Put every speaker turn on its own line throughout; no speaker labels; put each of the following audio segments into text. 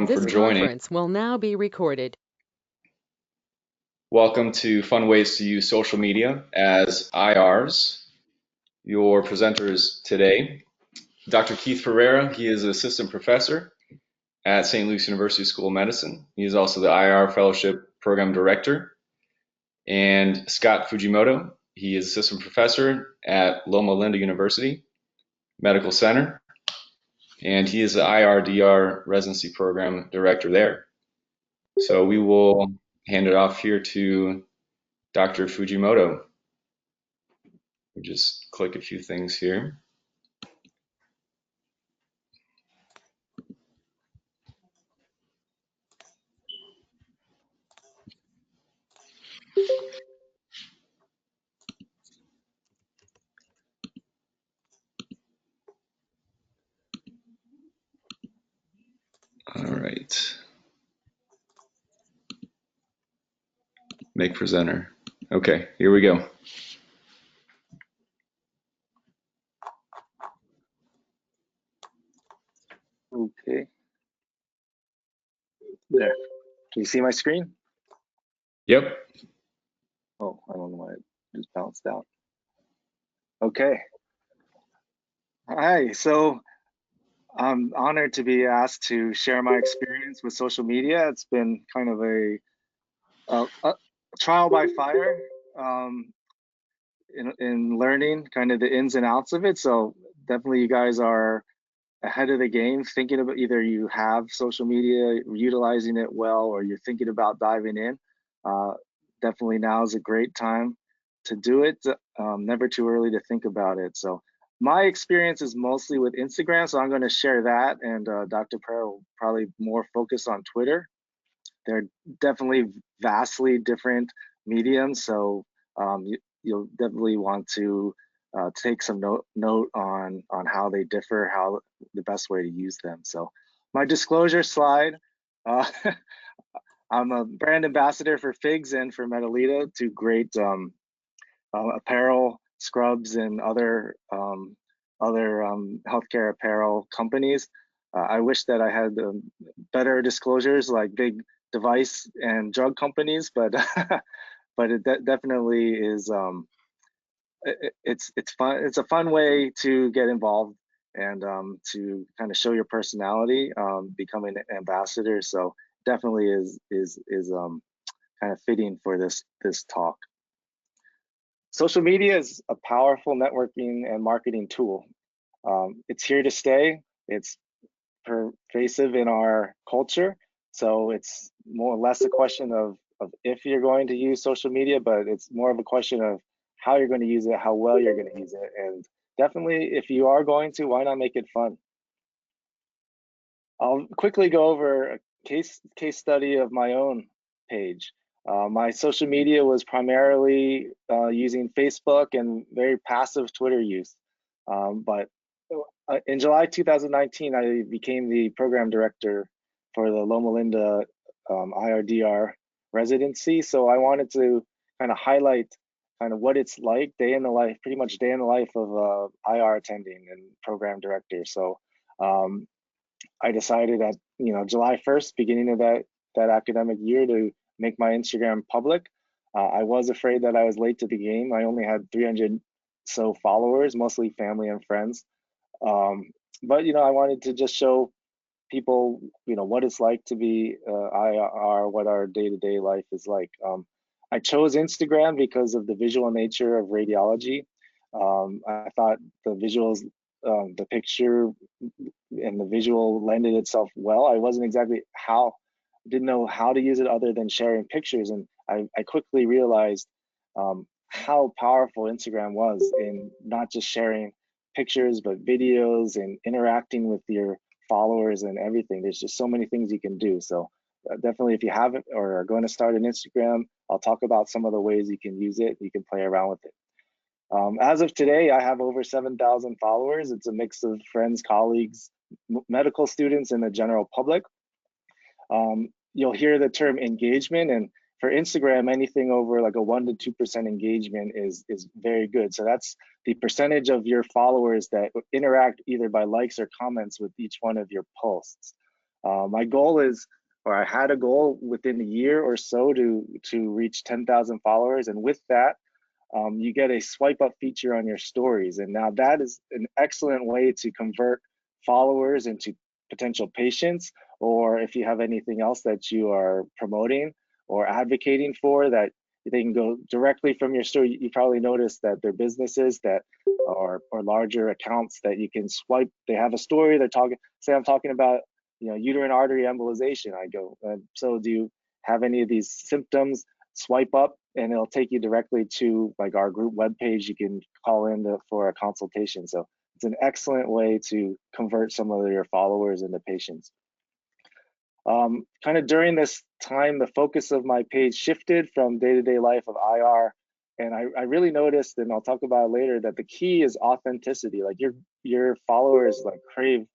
This
for joining.
conference will now be recorded.
Welcome to Fun Ways to Use Social Media as IRs. Your presenters today, Dr. Keith Periera. He is an assistant professor at St. Luke's University School of Medicine. He is also the IR Fellowship Program Director. And Scott Fujimoto. He is assistant professor at Loma University Medical Center. And he is the IR/DR Residency Program Director there. So we will hand it off here to Dr. Fujimoto. We'll just click a few things here. All right. Make presenter. Okay, here we go.
Okay. There. Can you see my screen?
Yep.
Oh, I don't know why it just bounced out. Okay. Hi. So I'm honored to be asked to share my experience with social media. It's been kind of a trial by fire in learning kind of the ins and outs of it. So definitely you guys are ahead of the game, thinking about either you have social media, utilizing it well, or you're thinking about diving in. Definitely now is a great time to do it. Never too early to think about it. So my experience is mostly with Instagram, so I'm going to share that, and Dr. Pearl will probably more focus on Twitter. They're definitely vastly different mediums, so you'll definitely want to take some note on how they differ, how the best way to use them. So my disclosure slide, I'm a brand ambassador for Figs and for Metalita, two great apparel, scrubs, and other healthcare apparel companies. I wish that I had better disclosures like big device and drug companies, but but it definitely is. It's fun. It's a fun way to get involved and to kind of show your personality, becoming an ambassador. So definitely is kind of fitting for this talk. Social media is a powerful networking and marketing tool. It's here to stay. It's pervasive in our culture. So it's more or less a question of if you're going to use social media, but it's more of a question of how you're going to use it, how well you're going to use it. And definitely, if you are going to, why not make it fun? I'll quickly go over a case study of my own page. My social media was primarily using Facebook and very passive Twitter use. But in July 2019, I became the program director for the Loma IR/DR residency. So I wanted to kind of highlight kind of what it's like day in the life, pretty much day in the life of IR attending and program director. So I decided at July 1st, beginning of that academic year, to make my Instagram public. I was afraid that I was late to the game. I only had 300 so followers, mostly family and friends. But I wanted to just show people what it's like to be IR, what our day-to-day life is like. I chose Instagram because of the visual nature of radiology. I thought the visuals, the picture and the visual lended itself well. I wasn't exactly didn't know how to use it other than sharing pictures, and I quickly realized how powerful Instagram was in not just sharing pictures but videos and interacting with your followers and everything. There's just so many things you can do. So definitely, if you haven't or are going to start an Instagram, I'll talk about some of the ways you can use it. You can play around with it. As of today, I have over 7,000 followers. It's a mix of friends, colleagues, medical students, and the general public. You'll hear the term engagement, and for Instagram, anything over like a 1% to 2% engagement is very good. So that's the percentage of your followers that interact either by likes or comments with each one of your posts. My goal is, or I had a goal within a year or so to reach 10,000 followers, and with that, you get a swipe up feature on your stories. And now that is an excellent way to convert followers into potential patients, or if you have anything else that you are promoting or advocating for, that they can go directly from your story. You probably noticed that there are businesses that or larger accounts that you can swipe. They have a story, they're talking, say I'm talking about, uterine artery embolization. I go, so do you have any of these symptoms? Swipe up and it'll take you directly to like our group webpage. You can call in for a consultation. So it's an excellent way to convert some of your followers into patients. Kind of during this time, the focus of my page shifted from day-to-day life of IR, and I really noticed, and I'll talk about it later, that the key is authenticity. Like your followers like crave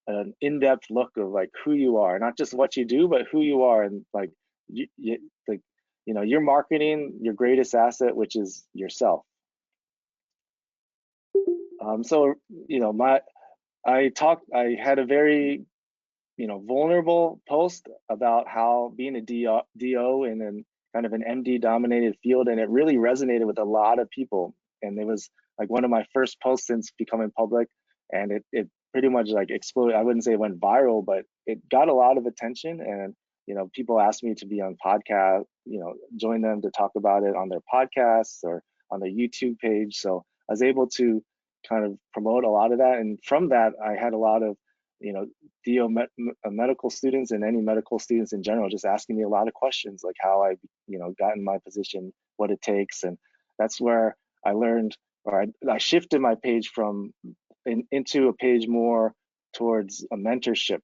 an in-depth look of like who you are, not just what you do, but who you are, and like you're marketing your greatest asset, which is yourself. So I had a very vulnerable post about how being a DO in an kind of an MD dominated field, and it really resonated with a lot of people. And it was like one of my first posts since becoming public, and it pretty much like exploded. I wouldn't say it went viral, but it got a lot of attention, and people asked me to be on podcast, join them to talk about it on their podcasts or on their YouTube page. So I was able to kind of promote a lot of that, and from that I had a lot of DO medical students and any medical students in general just asking me a lot of questions, like how I got in my position, what it takes. And that's where I learned, or I shifted my page from into a page more towards a mentorship.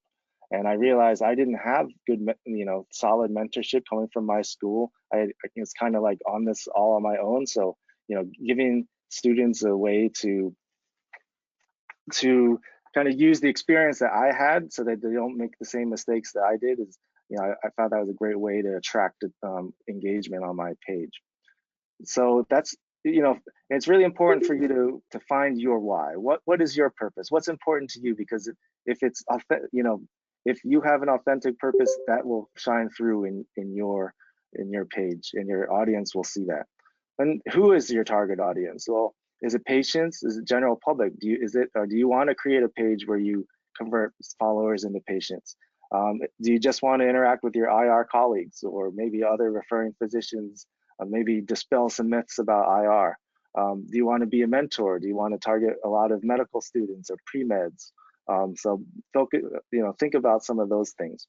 And I realized I didn't have good solid mentorship coming from my school. I was kind of like on this all on my own. So giving students a way to kind of use the experience that I had so that they don't make the same mistakes that I did is, I found that was a great way to attract engagement on my page. So that's, it's really important for you to find your why. What is your purpose? What's important to you? Because if it's, if you have an authentic purpose, that will shine through in your page, and your audience will see that. And who is your target audience? Well, is it patients? Is it general public? Do you want to create a page where you convert followers into patients? Do you just want to interact with your IR colleagues or maybe other referring physicians? Maybe dispel some myths about IR. Do you want to be a mentor? Do you want to target a lot of medical students or pre-meds? So focus, think about some of those things,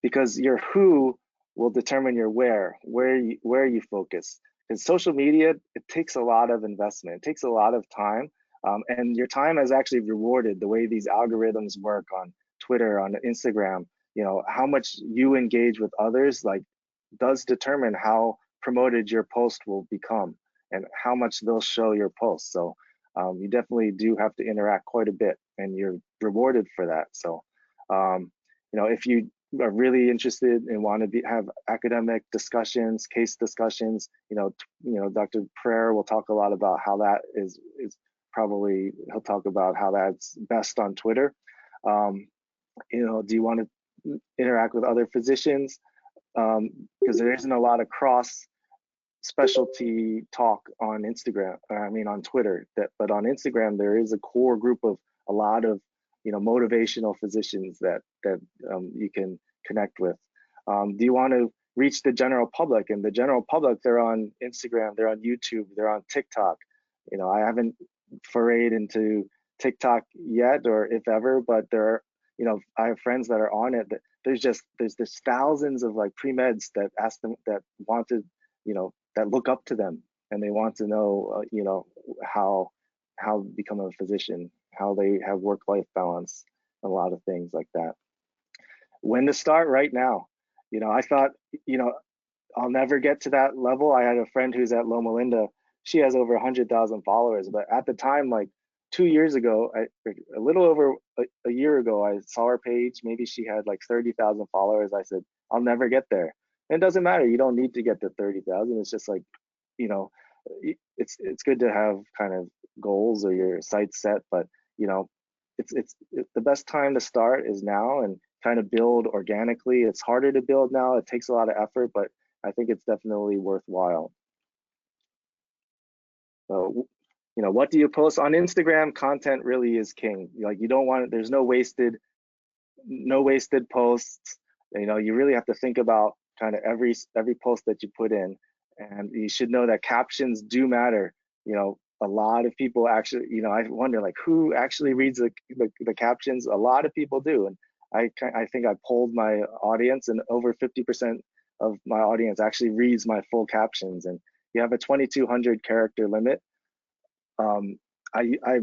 because your who will determine your where you focus. Because social media, it takes a lot of investment, it takes a lot of time, and your time is actually rewarded the way these algorithms work on Twitter, on Instagram. How much you engage with others does determine how promoted your post will become and how much they'll show your post. So you definitely do have to interact quite a bit, and you're rewarded for that. So if you are really interested and want to have academic discussions, case discussions, Dr. Periera will talk a lot about how that is probably, he'll talk about how that's best on Twitter. Do you want to interact with other physicians? Because there isn't a lot of cross specialty talk on Instagram, on Twitter, but on Instagram there is a core group of a lot of motivational physicians that you can connect with. Do you want to reach the general public? And the general public, they're on Instagram, they're on YouTube, they're on TikTok. I haven't forayed into TikTok yet, or if ever, but there are, I have friends that are on it. That there's thousands of like pre-meds that ask them, that want to, that look up to them, and they want to know, how become a physician, how they have work-life balance, a lot of things like that. When to start? Right now. I thought, I'll never get to that level. I had a friend who's at Loma. She has over 100,000 followers, but at the time, like 2 years ago, a little over a year ago, I saw her page. Maybe she had like 30,000 followers. I said, I'll never get there. And it doesn't matter. You don't need to get to 30,000. It's just like, it's good to have kind of goals or your sights set, but it's the best time to start is now, and kind of build organically. It's harder to build now. It takes a lot of effort, but I think it's definitely worthwhile. So, what do you post on Instagram? Content really is king. Like, you don't want, there's no wasted posts. You really have to think about kind of every post that you put in, and you should know that captions do matter. A lot of people actually, I wonder, like, who actually reads the captions? A lot of people do, and I think I polled my audience, and over 50% of my audience actually reads my full captions. And you have a 2,200 character limit. I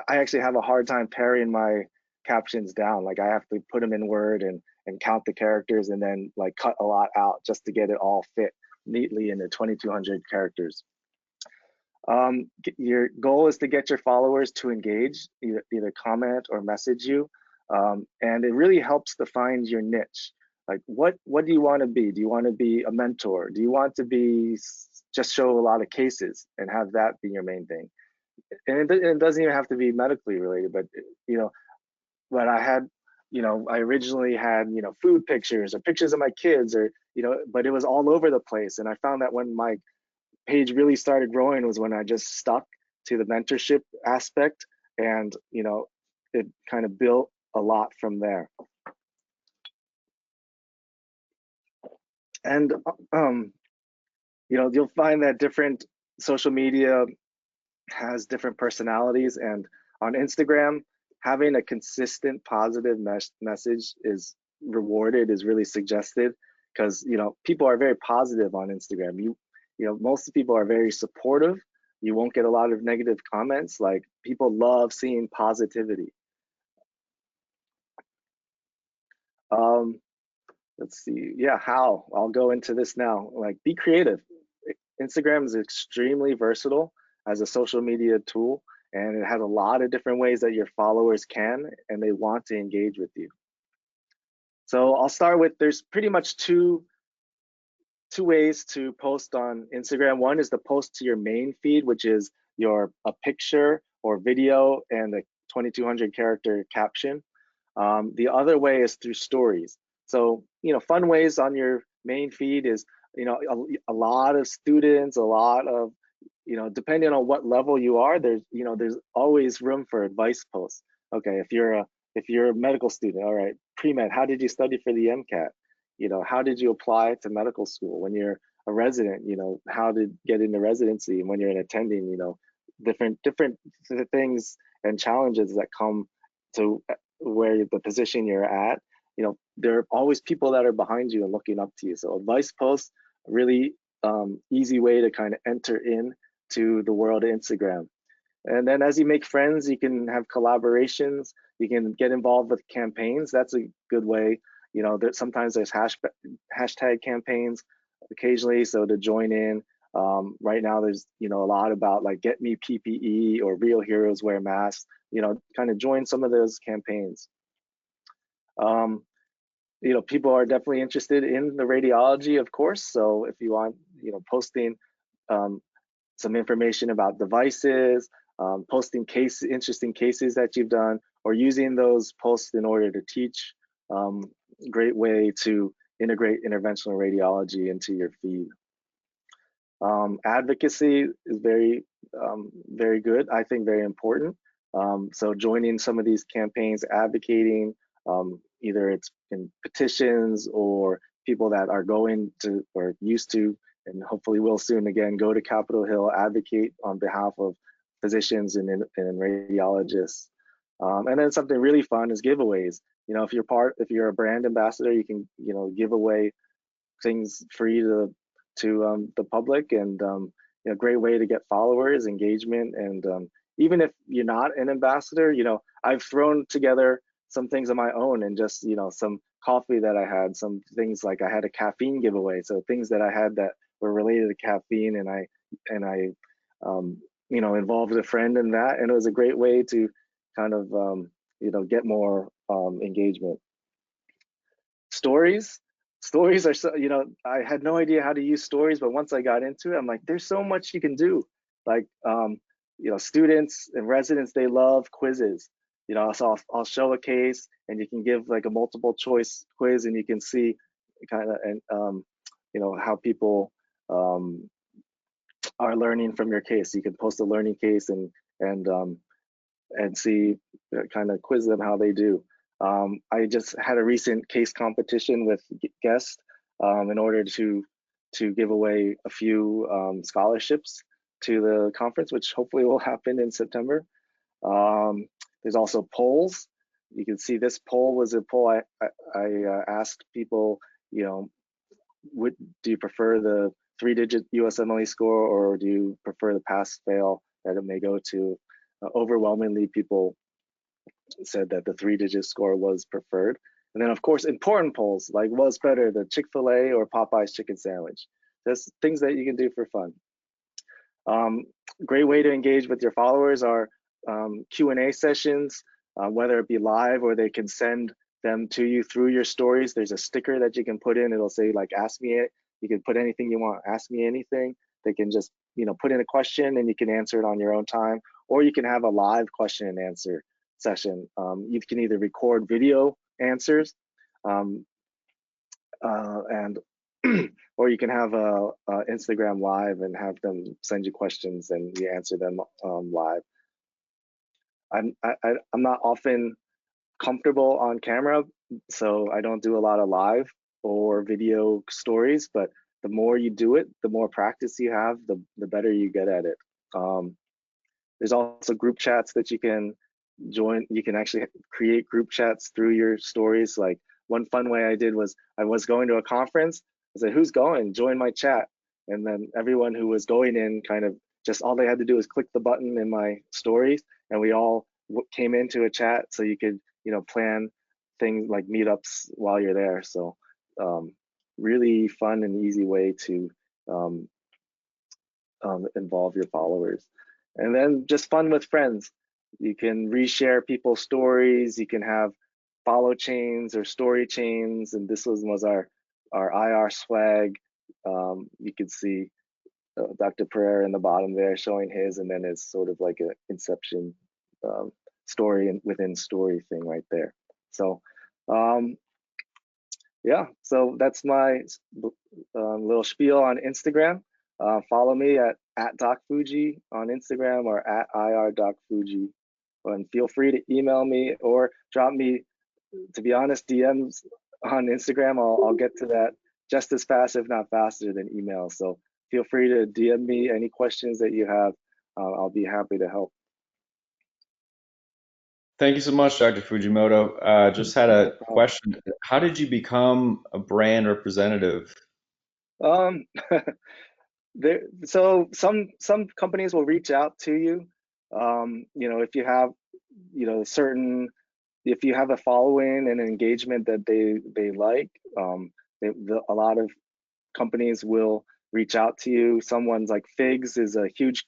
actually have a hard time paring my captions down. Like, I have to put them in Word and count the characters, and then like cut a lot out just to get it all fit neatly into 2,200 characters. Your goal is to get your followers to engage, either comment or message you, and it really helps to find your niche. Like, what do you want to be? Do you want to be a mentor? Do you want to be just show a lot of cases and have that be your main thing? And it doesn't even have to be medically related, but but I originally had food pictures or pictures of my kids, or but it was all over the place. And I found that when my page really started growing was when I just stuck to the mentorship aspect, and it kind of built a lot from there. And you'll find that different social media has different personalities, and on Instagram, having a consistent positive message is rewarded, is really suggested, because people are very positive on Instagram. Most people are very supportive. You won't get a lot of negative comments. Like, people love seeing positivity. Let's see. Yeah, how? I'll go into this now. Like, be creative. Instagram is extremely versatile as a social media tool, and it has a lot of different ways that your followers can and they want to engage with you. So I'll start with, there's pretty much two ways to post on Instagram. One is to post to your main feed, which is a picture or video and a 2,200 character caption. The other way is through stories. So, fun ways on your main feed is, a lot of students, a lot of, depending on what level you are, there's always room for advice posts. Okay, if you're a medical student, all right, pre-med, how did you study for the MCAT? How did you apply to medical school? When you're a resident, how to get into residency? And when you're an attending, different things and challenges that come to where the position you're at. There are always people that are behind you and looking up to you. So advice posts, really easy way to kind of enter in to the world of Instagram. And then as you make friends, you can have collaborations. You can get involved with campaigns. That's a good way. Sometimes there's hashtag campaigns occasionally. So to join in, right now there's a lot about like get me PPE or real heroes wear masks. Kind of join some of those campaigns. People are definitely interested in the radiology, of course. So if you want, posting some information about devices, posting interesting cases that you've done, or using those posts in order to teach. Great way to integrate interventional radiology into your feed. Advocacy is very good, I think very important. So joining some of these campaigns, advocating, either it's in petitions or people that are going to or used to, and hopefully will soon again, go to Capitol Hill, advocate on behalf of physicians and radiologists. And then something really fun is giveaways. If you're a brand ambassador, you can give away things free to the public, and great way to get followers, engagement, and even if you're not an ambassador, I've thrown together some things of my own, and just some coffee that I had, some things like I had a caffeine giveaway, so things that I had that were related to caffeine, and I involved a friend in that, and it was a great way to kind of get more engagement. Stories are so, I had no idea how to use stories, but once I got into it, I'm like, there's so much you can do. Like students and residents, they love quizzes. so I'll show a case, and you can give like a multiple choice quiz, and you can see kind of, and how people are learning from your case. You can post a learning case and and see, kind of quiz them how they do. I just had a recent case competition with guests in order to give away a few scholarships to the conference, which hopefully will happen in September. There's also polls. You can see this poll was a poll I asked people, you know, do you prefer the 3-digit USMLE score, or do you prefer the pass fail that it may go to? Overwhelmingly, people said that the 3-digit score was preferred. And then, of course, important polls like what's better, the Chick-fil-A or Popeye's chicken sandwich? That's things that you can do for fun. Great way to engage with your followers are Q&A sessions, whether it be live or they can send them to you through your stories. There's a sticker that you can put in. It'll say like, ask me it. You can put anything you want, ask me anything. They can just, put in a question and you can answer it on your own time, or you can have a live question and answer session. You can either record video answers and or you can have a Instagram live and have them send you questions and you answer them live. I'm not often comfortable on camera, so I don't do a lot of live or video stories, but the more you do it, the more practice you have, the better you get at it. There's also group chats that you can join. You can actually create group chats through your stories. Like one fun way I did was I was going to a conference. I said, who's going? Join my chat. And then everyone who was going in kind of just all they had to do was click the button in my stories, and we all came into a chat, so you could plan things like meetups while you're there. So really fun and easy way to involve your followers. And then just fun with friends. You can reshare people's stories. You can have follow chains or story chains. And this was our IR swag. You can see Dr. Periera in the bottom there showing his, and then it's sort of like an Inception story and within story thing right there. So yeah, so that's my little spiel on Instagram. Follow me at DocFuji on Instagram or at IR.Fuji. And feel free to email me or drop me, to be honest, DMs on Instagram. I'll get to that just as fast, if not faster, than email. So feel free to DM me any questions that you have. I'll be happy to help.
Thank you so much, Dr. Fujimoto. Just had a question. How did you become a brand representative?
Um, so some companies will reach out to you. If you have, if you have a following and an engagement that they like, a lot of companies will reach out to you. Someone's like Figs is a huge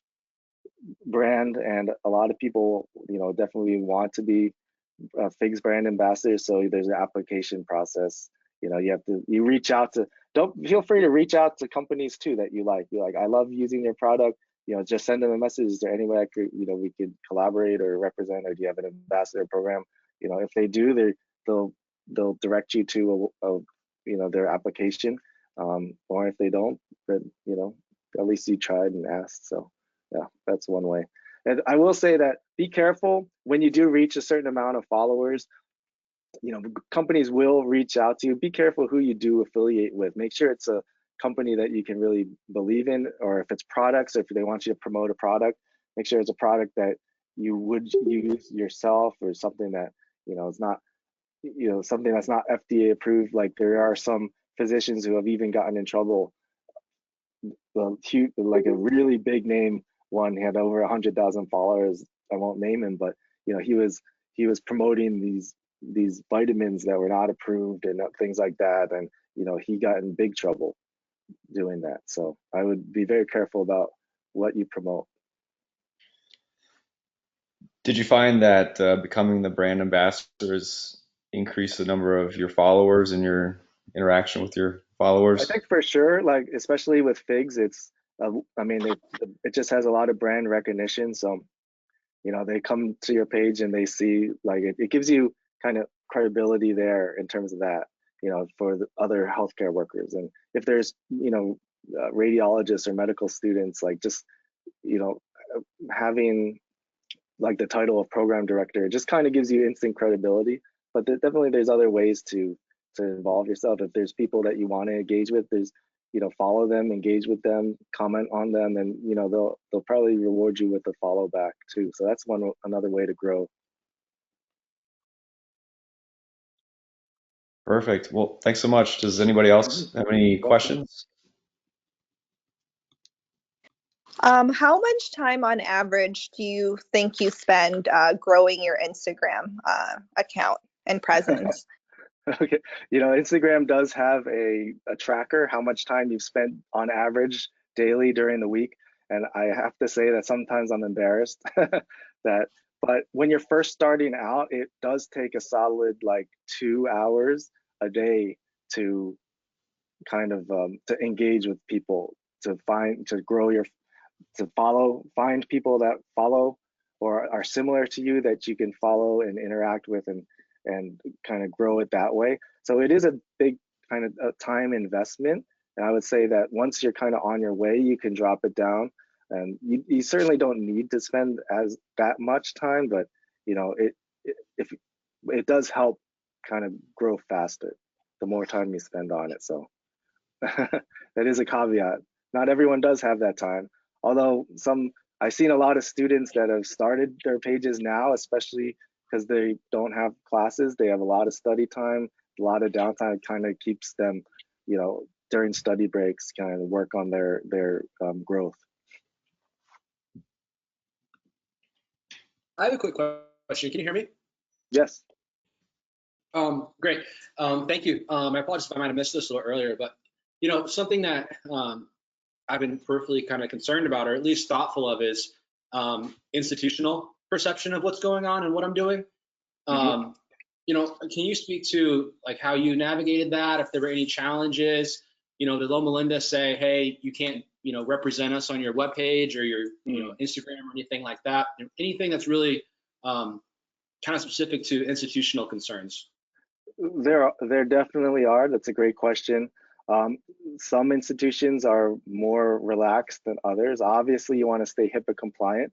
brand, and a lot of people, definitely want to be Figs brand ambassadors. So there's an application process. You reach out to, don't feel free to reach out to companies too that you like. You're like, I love using your product. Just send them a message. Is there any way I could, we could collaborate or represent, or do you have an ambassador program? If they do, they'll direct you to their application. Or if they don't, then at least you tried and asked. So yeah, that's one way. And I will say that be careful when you do reach a certain amount of followers. Companies will reach out to you. Be careful who you do affiliate with. Make sure it's a company that you can really believe in, or if it's products, or if they want you to promote a product, make sure it's a product that you would use yourself, or something that is not something that's not FDA approved. Like there are some physicians who have even gotten in trouble. Well, like a really big name one, he had over 100,000 followers. I won't name him, but he was promoting these vitamins that were not approved and things like that, and he got in big trouble doing that. So I would be very careful about what you promote.
Did you find that becoming the brand ambassadors increase the number of your followers and your interaction with your
I
followers?
think for sure, like especially with Figs, it's I mean it just has a lot of brand recognition. So they come to your page and they see, like, it gives you kind of credibility there in terms of that, for the other healthcare workers. And if there's, radiologists or medical students, like, just, having like the title of program director, it just kind of gives you instant credibility. But definitely there's other ways to involve yourself. If there's people that you want to engage with, there's, follow them, engage with them, comment on them, and they'll probably reward you with a follow back too. So that's another way to grow.
Perfect. Well, thanks so much. Does anybody else have any questions?
How much time on average do you think you spend growing your Instagram account and presence?
Okay, Instagram does have a tracker, how much time you've spent on average daily during the week. And I have to say that sometimes I'm embarrassed but when you're first starting out, it does take a solid like 2 hours a day to kind of to engage with people, to grow to find people that follow or are similar to you that you can follow and interact with, and kind of grow it that way. So it is a big kind of a time investment. And I would say that once you're kind of on your way, you can drop it down. And you certainly don't need to spend that much time, but it does help kind of grow faster the more time you spend on it. So that is a caveat. Not everyone does have that time. Although I've seen a lot of students that have started their pages now, especially because they don't have classes. They have a lot of study time, a lot of downtime. It kind of keeps them, during study breaks, kind of work on their growth.
I have a quick question. Can you hear me?
Yes.
Great. Thank you. I apologize if I might have missed this a little earlier, but something that I've been peripherally kind of concerned about, or at least thoughtful of, is institutional perception of what's going on and what I'm doing. Can you speak to like how you navigated that? If there were any challenges, did Loma Linda say, hey, you can't, represent us on your webpage or your, Instagram or anything like that? Anything that's really kind of specific to institutional concerns?
There definitely are. That's a great question. Some institutions are more relaxed than others. Obviously, you want to stay HIPAA compliant.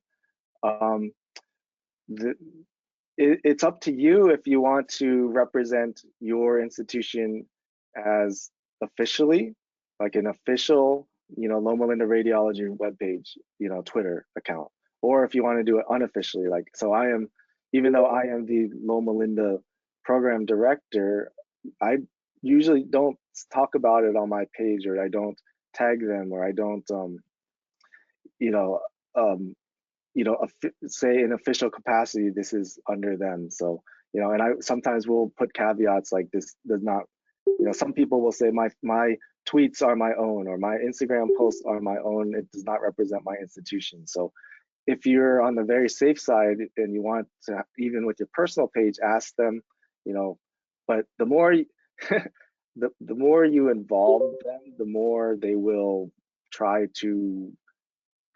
It's up to you if you want to represent your institution as officially, like an official, Loma Linda Radiology webpage, Twitter account, or if you want to do it unofficially. Like, so even though I am the Loma Linda program director, I usually don't talk about it on my page, or I don't tag them, or I don't, say in official capacity, this is under them. So, and I sometimes will put caveats like this does not, some people will say my tweets are my own, or my Instagram posts are my own. It does not represent my institution. So if you're on the very safe side and you want to, even with your personal page, ask them, but the more the more you involve them, the more they will try to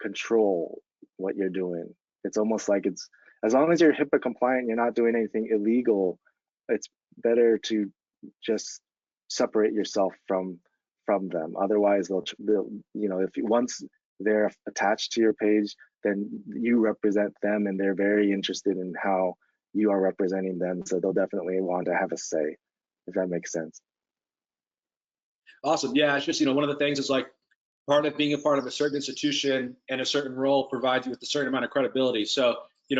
control what you're doing. It's almost like it's, as long as you're HIPAA compliant, you're not doing anything illegal, it's better to just separate yourself from them. Otherwise, they'll if once they're attached to your page, then you represent them, and they're very interested in how you are representing them. So they'll definitely want to have a say, if that makes sense.
Awesome. Yeah, it's just, one of the things is like, part of being a part of a certain institution and a certain role provides you with a certain amount of credibility. So,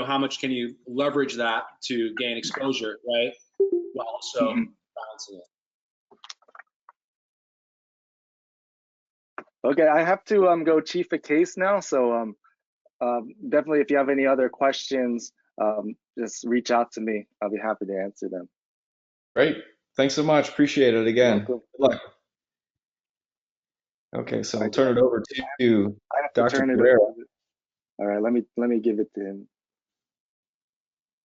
how much can you leverage that to gain exposure, right? While also balancing it.
Okay, I have to go chief a case now. So definitely, if you have any other questions, just reach out to me. I'll be happy to answer them.
Great. Thanks so much. Appreciate it again. Good luck. Okay, so I'll turn it over to Dr. Periera.
All right, let me give it to him.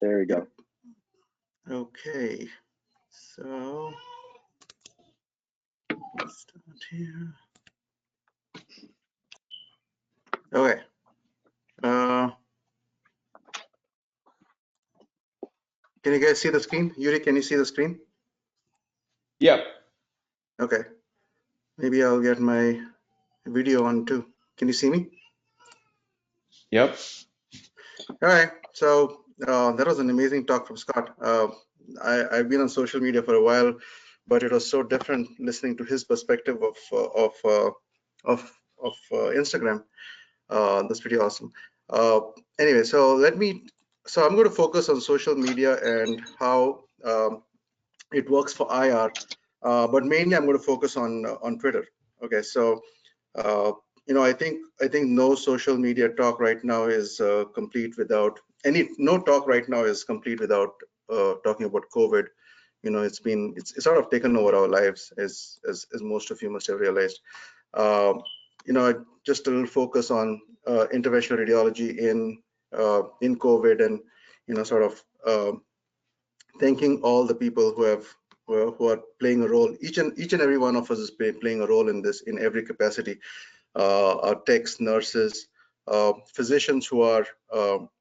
There we go.
Okay, so let's start here. Okay. Can you guys see the screen? Yuri, can you see the screen?
Yep.
Okay. Maybe I'll get my video on too. Can you see me?
Yep.
All right. So that was an amazing talk from Scott. I've been on social media for a while, but it was so different listening to his perspective of Instagram. That's pretty awesome. Anyway, so I'm going to focus on social media and how it works for IR, but mainly I'm going to focus on Twitter. Okay, so I think no social media talk right now is complete without no talk right now is complete without talking about COVID. It's sort of taken over our lives, as most of you must have realized. Just a little focus on interventional radiology in COVID, and sort of thanking all the people who are playing a role. Each and every one of us is playing a role in this in every capacity. Our techs, nurses, physicians who are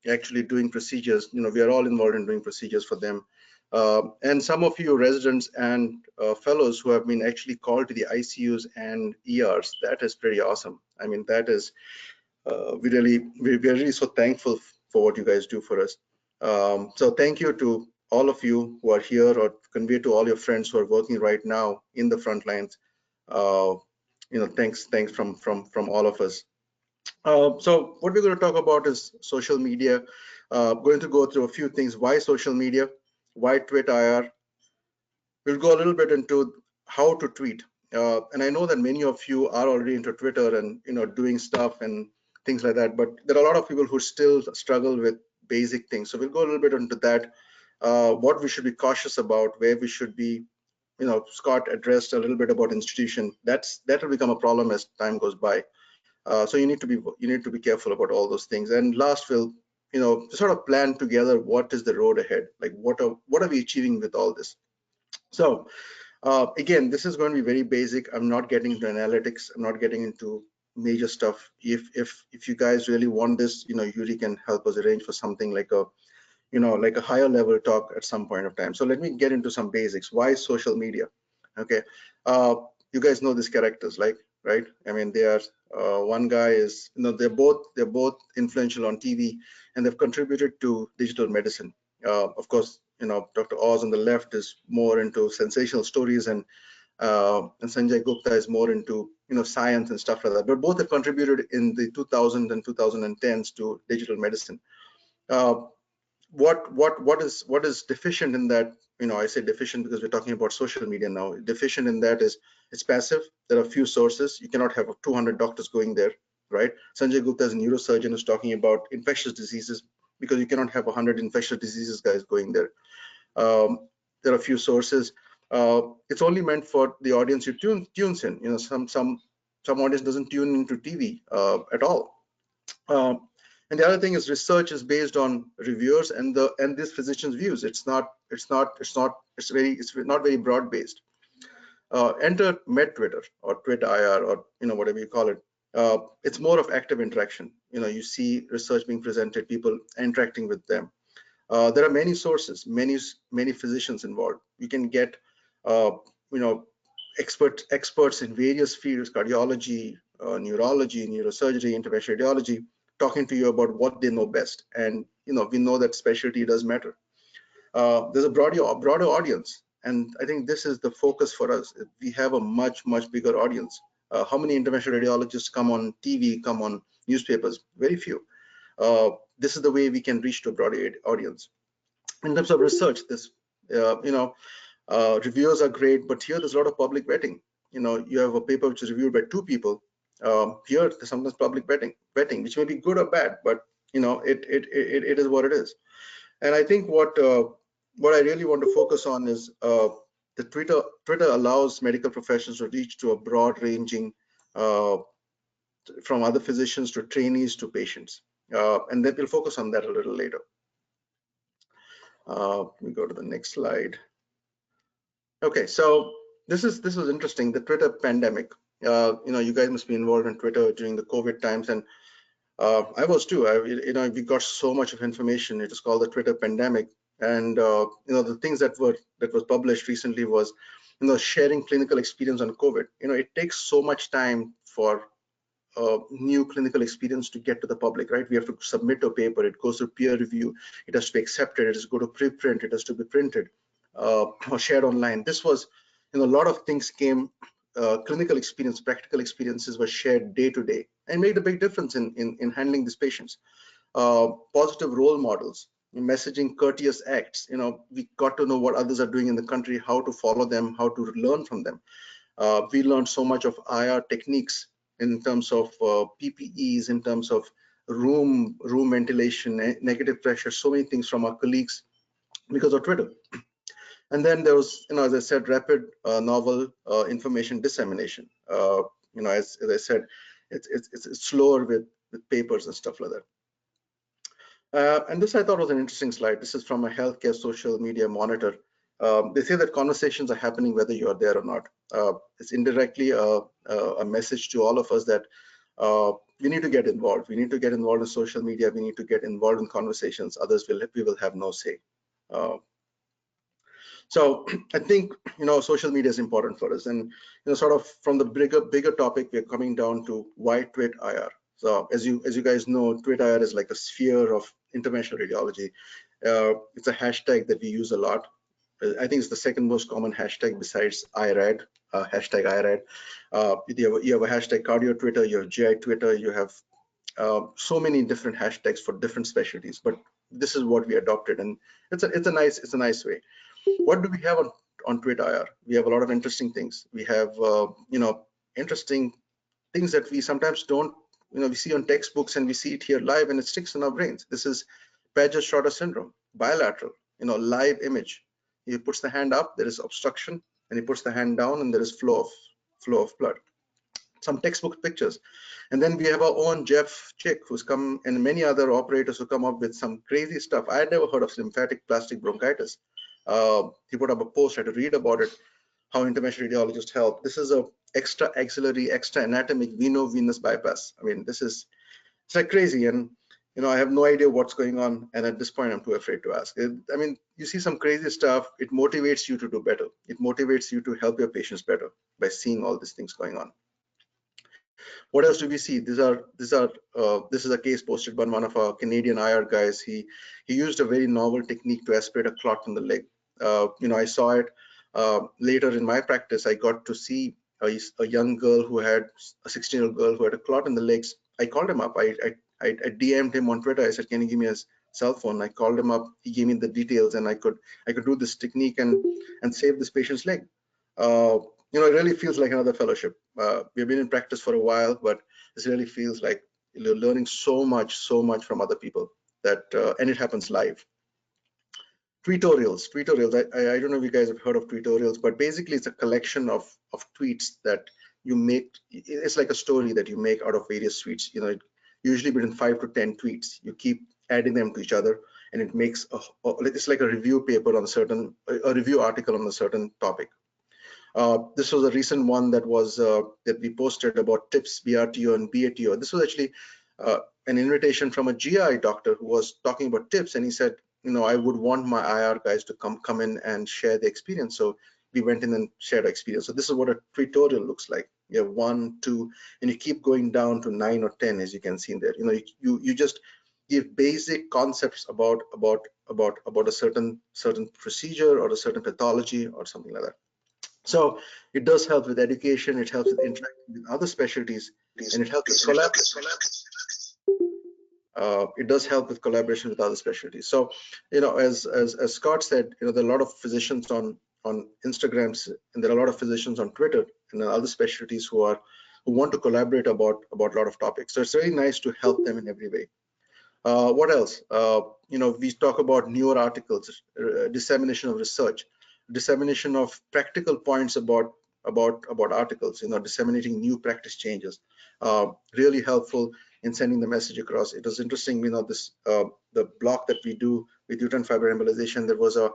actually doing procedures. We are all involved in doing procedures for them. And some of you residents and fellows who have been actually called to the ICUs and ERs. That is pretty awesome. I mean, that is we're really so thankful for what you guys do for us. So thank you to all of you who are here, or convey to all your friends who are working right now in the front lines. Thanks from all of us. So what we're going to talk about is social media. Going to go through a few things. Why social media? Why tweet IR? We'll go a little bit into how to tweet. And I know that many of you are already into Twitter and doing stuff and things like that, but there are a lot of people who still struggle with basic things. So we'll go a little bit into that. What we should be cautious about, where we should be. Scott addressed a little bit about institution. That will become a problem as time goes by. So you need to be careful about all those things. And last, we'll sort of plan together what is the road ahead. Like what are we achieving with all this? So again, this is going to be very basic. I'm not getting into analytics. I'm not getting into major stuff. If you guys really want this, Yuri can help us arrange for something like a higher level talk at some point of time. So let me get into some basics. Why social media? Okay, you guys know these characters, right? I mean, they are one guy is they're both influential on TV, and they've contributed to digital medicine. Of course, Dr. Oz on the left is more into sensational stories, and Sanjay Gupta is more into science and stuff like that. But both have contributed in the 2000s and 2010s to digital medicine. What is deficient in that? I say deficient because we're talking about social media now. Deficient in that is it's passive. There are few sources. You cannot have 200 doctors going there, right? Sanjay Gupta is a neurosurgeon who's talking about infectious diseases, because you cannot have 100 infectious diseases guys going there. There are few sources. It's only meant for the audience who tunes in. Some audience doesn't tune into TV at all. And the other thing is research is based on reviewers and this physician's views. It's not very broad based. Enter MedTwitter or Twitter IR, or whatever you call it. It's more of active interaction. You see research being presented, people interacting with them. There are many sources, many physicians involved. You can get experts in various fields: cardiology, neurology, neurosurgery, interventional radiology, talking to you about what they know best. And we know that specialty does matter. There's a broader audience, and I think this is the focus for us. We have a much bigger audience. How many interventional radiologists come on TV, come on newspapers? Very few. This is the way we can reach to a broader audience. In terms of research, this reviewers are great, but here there's a lot of public vetting. You have a paper which is reviewed by 2 people. Here there's sometimes public vetting, which may be good or bad, but it is what it is. And I think what I really want to focus on is the Twitter allows medical professionals to reach to a broad ranging, from other physicians to trainees to patients, and then we'll focus on that a little later. We go to the next slide. Okay, so this was interesting. The Twitter pandemic. You guys must be involved in Twitter during the COVID times, and I was too. We got so much of information. It is called the Twitter pandemic. And the things that was published recently was, sharing clinical experience on COVID. It takes so much time for new clinical experience to get to the public, right? We have to submit a paper, it goes through peer review, it has to be accepted, it has to go to preprint, it has to be printed or shared online. This was, a lot of things came, clinical experience, practical experiences were shared day to day and made a big difference in handling these patients. Positive role models, messaging courteous acts. We got to know what others are doing in the country, how to follow them, how to learn from them. We learned so much of IR techniques in terms of PPEs, in terms of room ventilation, negative pressure, so many things from our colleagues because of Twitter. And then there was, as I said, rapid novel information dissemination. As I said, it's slower with papers and stuff like that. And this I thought was an interesting slide. This is from a healthcare social media monitor. They say that conversations are happening whether you are there or not. It's indirectly a message to all of us that we need to get involved. We need to get involved in social media. We need to get involved in conversations. Others we will have no say. So I think social media is important for us, and sort of from the bigger topic, we're coming down to why Twit IR. So as you guys know, Twit IR is like a sphere of interventional radiology. It's a hashtag that we use a lot. I think it's the second most common hashtag besides IRAD, hashtag IRAD. You have a hashtag cardio Twitter, you have GI Twitter, you have so many different hashtags for different specialties. But this is what we adopted, and it's a nice way. What do we have on Twit IR? We have a lot of interesting things. We have interesting things that we sometimes don't, we see on textbooks, and we see it here live, and it sticks in our brains. This is Paget-Schroeder syndrome, bilateral, live image. He puts the hand up, there is obstruction, and he puts the hand down, and there is flow of blood. Some textbook pictures. And then we have our own Jeff Chick, who's come, and many other operators who come up with some crazy stuff. I had never heard of lymphatic plastic bronchitis. He put up a post, I had to read about it, how interventional radiologists help. This is a extra axillary, extra anatomic venous bypass. I mean, it's like crazy, and I have no idea what's going on, and at this point I'm too afraid to ask. I mean, you see some crazy stuff, it motivates you to do better. It motivates you to help your patients better by seeing all these things going on. What else do we see? This is a case posted by one of our Canadian IR guys. He used a very novel technique to aspirate a clot from the leg. I saw it later in my practice. I got to see a young girl who had a 16-year-old girl who had a clot in the legs. I called him up. I DM'd him on Twitter. I said, "Can you give me his cell phone?" I called him up. He gave me the details, and I could do this technique and save this patient's leg. It really feels like another fellowship. We've been in practice for a while, but this really feels like you're learning so much from other people, that and it happens live. Tweetorials. I don't know if you guys have heard of tweetorials, but basically it's a collection of tweets that you make. It's like a story that you make out of various tweets. Usually between 5 to 10 tweets. You keep adding them to each other, and it makes it's like a review paper on a review article on a certain topic. This was a recent one that was that we posted about TIPS, BRTO, and BATO. This was actually an invitation from a GI doctor who was talking about TIPS, and he said, I would want my IR guys to come in and share the experience. So we went in and shared our experience. So this is what a tutorial looks like. You have 1, 2, and you keep going down to 9 or 10, as you can see in there. You just give basic concepts about a certain procedure or a certain pathology or something like that. So it does help with education. It helps with interacting with other specialties, and it helps with collaboration. It does help with collaboration with other specialties. So, as Scott said, there are a lot of physicians on Instagrams, and there are a lot of physicians on Twitter and other specialties who want to collaborate about a lot of topics. So it's really nice to help them in every way. What else? We talk about newer articles, dissemination of research, dissemination of practical points about articles, disseminating new practice changes. Really helpful in sending the message across. It was interesting, this the block that we do with uterine fiber embolization. There was a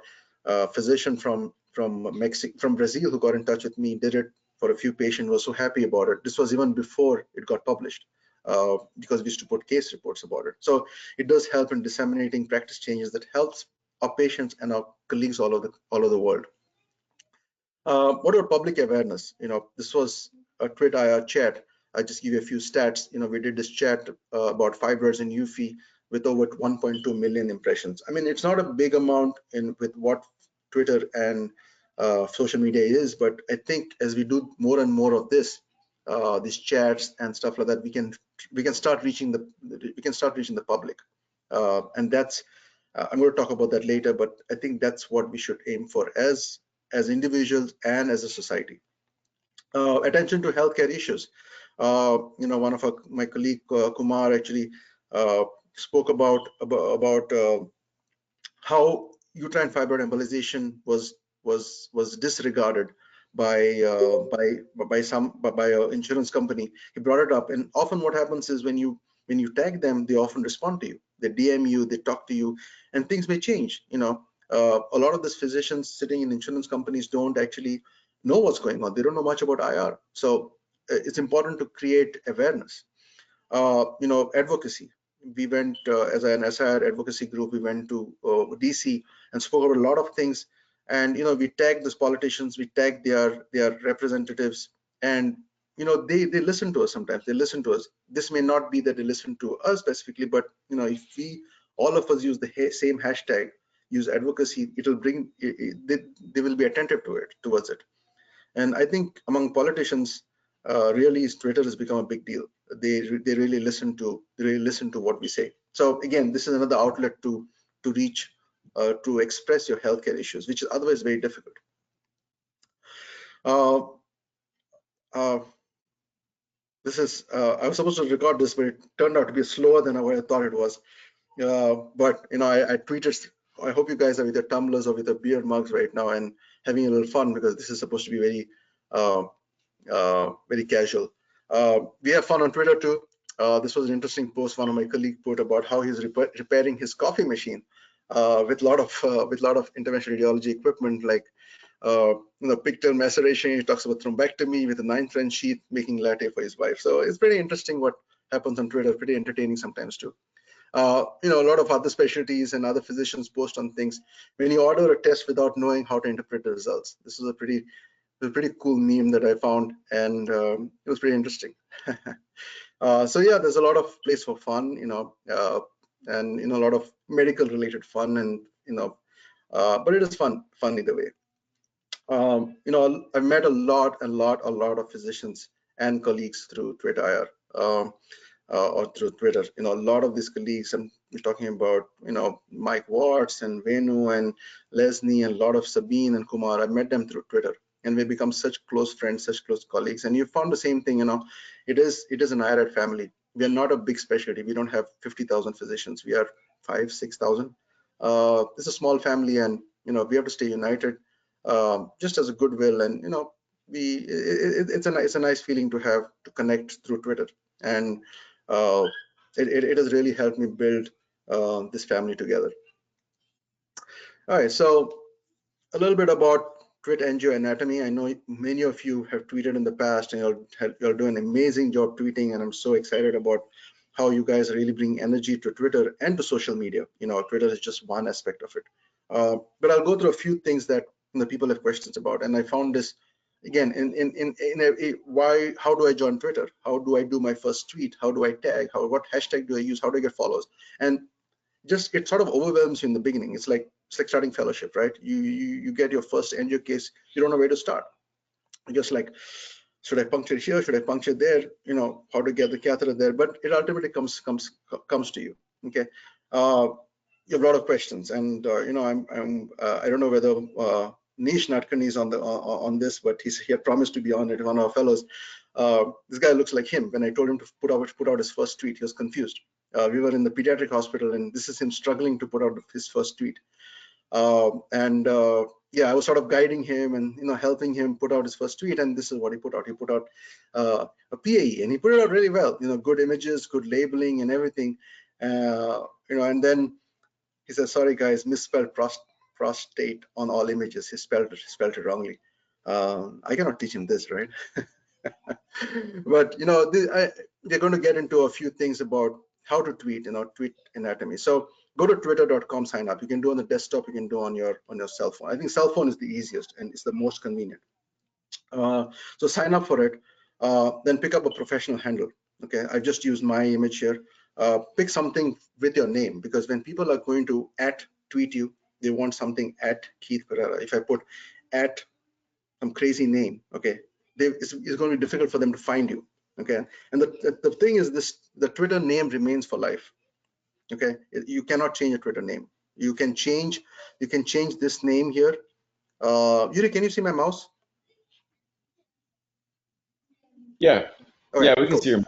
physician from Brazil who got in touch with me, did it for a few patients, was so happy about it. This was even before it got published, because we used to put case reports about it. So it does help in disseminating practice changes that helps our patients and our colleagues all over the world. What about public awareness? This was a Twit IR chat. I just give you a few stats. We did this chat about 5 words in UFI with over 1.2 million impressions. I mean, it's not a big amount with what Twitter and social media is, but I think as we do more and more of this, these chats and stuff like that, we can start reaching the public, and that's I'm going to talk about that later. But I think that's what we should aim for as individuals and as a society. Attention to healthcare issues. One of my colleague Kumar actually spoke about how uterine fibroid embolization was disregarded by an insurance company. He brought it up, and often what happens is when you tag them, they often respond to you. They DM you, they talk to you, and things may change. A lot of these physicians sitting in insurance companies don't actually know what's going on. They don't know much about IR, so it's important to create awareness. Advocacy. We went as an SIR advocacy group. We went to DC and spoke about a lot of things. And we tagged those politicians, we tagged their representatives, and they listen to us sometimes. They listen to us. This may not be that they listen to us specifically, but if we all of us use the same hashtag, use advocacy, it'll bring they will be attentive towards it. And I think among politicians, really Twitter has become a big deal. They really listen to what we say. So again, this is another outlet to reach, to express your healthcare issues, which is otherwise very difficult. This is I was supposed to record this, but it turned out to be slower than what I thought it was. But I tweeted. I hope you guys are with your tumblers or with your beer mugs right now and having a little fun, because this is supposed to be very very casual. We have fun on Twitter too. This was an interesting post one of my colleagues put about how he's repairing his coffee machine with a lot of interventional radiology equipment, like pigtail maceration. He talks about thrombectomy with a 9 French sheath, making latte for his wife. So it's pretty interesting what happens on Twitter. Pretty entertaining sometimes too. A lot of other specialties and other physicians post on things. When you order a test without knowing how to interpret the results, this is a pretty cool meme that I found, and it was pretty interesting. So yeah, there's a lot of place for fun, and a lot of medical related fun, and but it is fun either way. I've met a lot of physicians and colleagues through Twitter or through Twitter. A lot of these colleagues, I'm talking about, Mike Watts and Venu and Leslie and a lot of Sabine and Kumar. I met them through Twitter, and we become such close friends, such close colleagues. And you found the same thing. It is an IRAD family. We are not a big specialty. We don't have 50,000 physicians. We are 5,000-6,000. It's a small family, and we have to stay united, just as a goodwill. And it's a nice feeling to connect through Twitter, and it has really helped me build this family together. All right, so a little bit about Twit angioanatomy. I know many of you have tweeted in the past, and you're doing an amazing job tweeting, and I'm so excited about how you guys really bring energy to Twitter and to social media. Twitter is just one aspect of it. But I'll go through a few things that people have questions about, and I found this again how do I join Twitter? How do I do my first tweet? How do I tag? What hashtag do I use? How do I get followers? And just it sort of overwhelms you in the beginning. It's like starting fellowship, right? You get your first angio case, you don't know where to start. You're just like, should I puncture here? Should I puncture there? How to get the catheter there? But it ultimately comes to you. Okay, you have a lot of questions, and I don't know whether Nish Natkani is on this, but he had promised to be on it. One of our fellows. This guy looks like him. When I told him to put out his first tweet, he was confused. We were in the pediatric hospital, and this is him struggling to put out his first tweet. Yeah, I was sort of guiding him and helping him put out his first tweet, and this is what he put out. He put out a PAE, and he put it out really well. Good images, good labeling, and everything. And then he says, "Sorry guys, misspelled prostate on all images. He spelled it wrongly." I cannot teach him this, right? But we're going to get into a few things about how to tweet, tweet anatomy. So go to twitter.com, sign up. You can do on the desktop, you can do on your cell phone. I think cell phone is the easiest and it's the most convenient. So sign up for it, then pick up a professional handle. Okay, I just used my image here. Pick something with your name, because when people are going to tweet you, they want something at Keith Periera. If I put at some crazy name, okay, it's going to be difficult for them to find you. Okay, and the thing is, the Twitter name remains for life. Okay, you cannot change a Twitter name. You can change this name here. Yuri, can you see my mouse?
Yeah.
Okay,
Yeah, we can
cool.
see your mouse.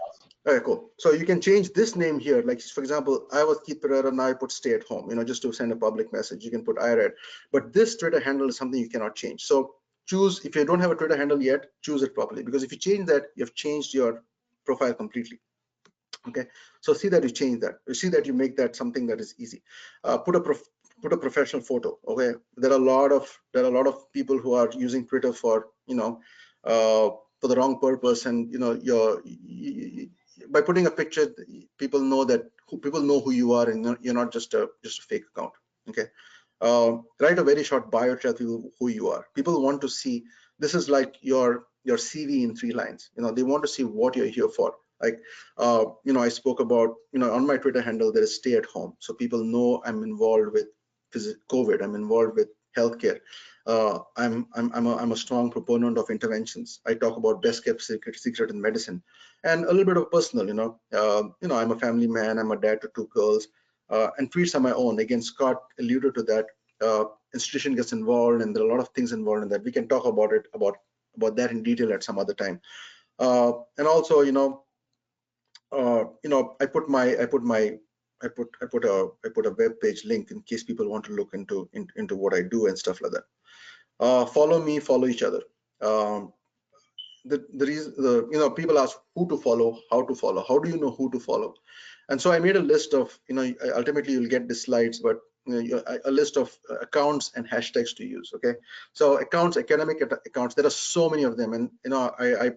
Okay, cool. So you can change this name here. Like, for example, I was Keith Periera, now I put stay at home, just to send a public message. You can put IRAD, but this Twitter handle is something you cannot change. So choose, if you don't have a Twitter handle yet, choose it properly, because if you change that, you've changed your profile completely. Okay, so see that you change that. You see that you make that something that is easy. Put a professional photo. Okay, there are a lot of people who are using Twitter for for the wrong purpose, and by putting a picture, people know who you are, and you're not just a fake account. Okay, write a very short bio, tell people who you are. People want to see. This is like your CV in 3 lines. They want to see what you're here for. Like, I spoke about, on my Twitter handle, there is stay at home. So people know I'm involved with COVID. I'm involved with healthcare. I'm a strong proponent of interventions. I talk about best kept secret in medicine, and a little bit of personal. I'm a family man. I'm a dad to 2 girls, and tweets are my own. Again, Scott alluded to that. Institution gets involved, and there are a lot of things involved in that. We can talk about that in detail at some other time. And also, I put a web page link in case people want to look into what I do and stuff like that. Follow me, follow each other. The reason, people ask who to follow, how to follow. How do you know who to follow? And so I made a list of, ultimately you'll get the slides, but a list of accounts and hashtags to use. Okay, so accounts, academic accounts, there are so many of them, and I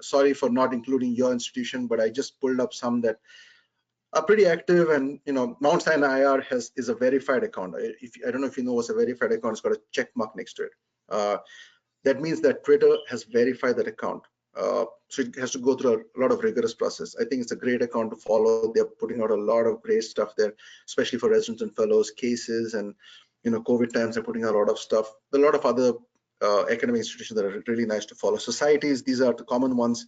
sorry for not including your institution, but I just pulled up some that are pretty active. And Mount Sinai IR is a verified account. I don't know if you know what's a verified account. It's got a check mark next to it. That means that Twitter has verified that account. So it has to go through a lot of rigorous process. I think it's a great account to follow. They're putting out a lot of great stuff there, especially for residents and fellows, cases, and COVID times. They're putting out a lot of stuff. There are a lot of other academic institutions that are really nice to follow. Societies, these are the common ones.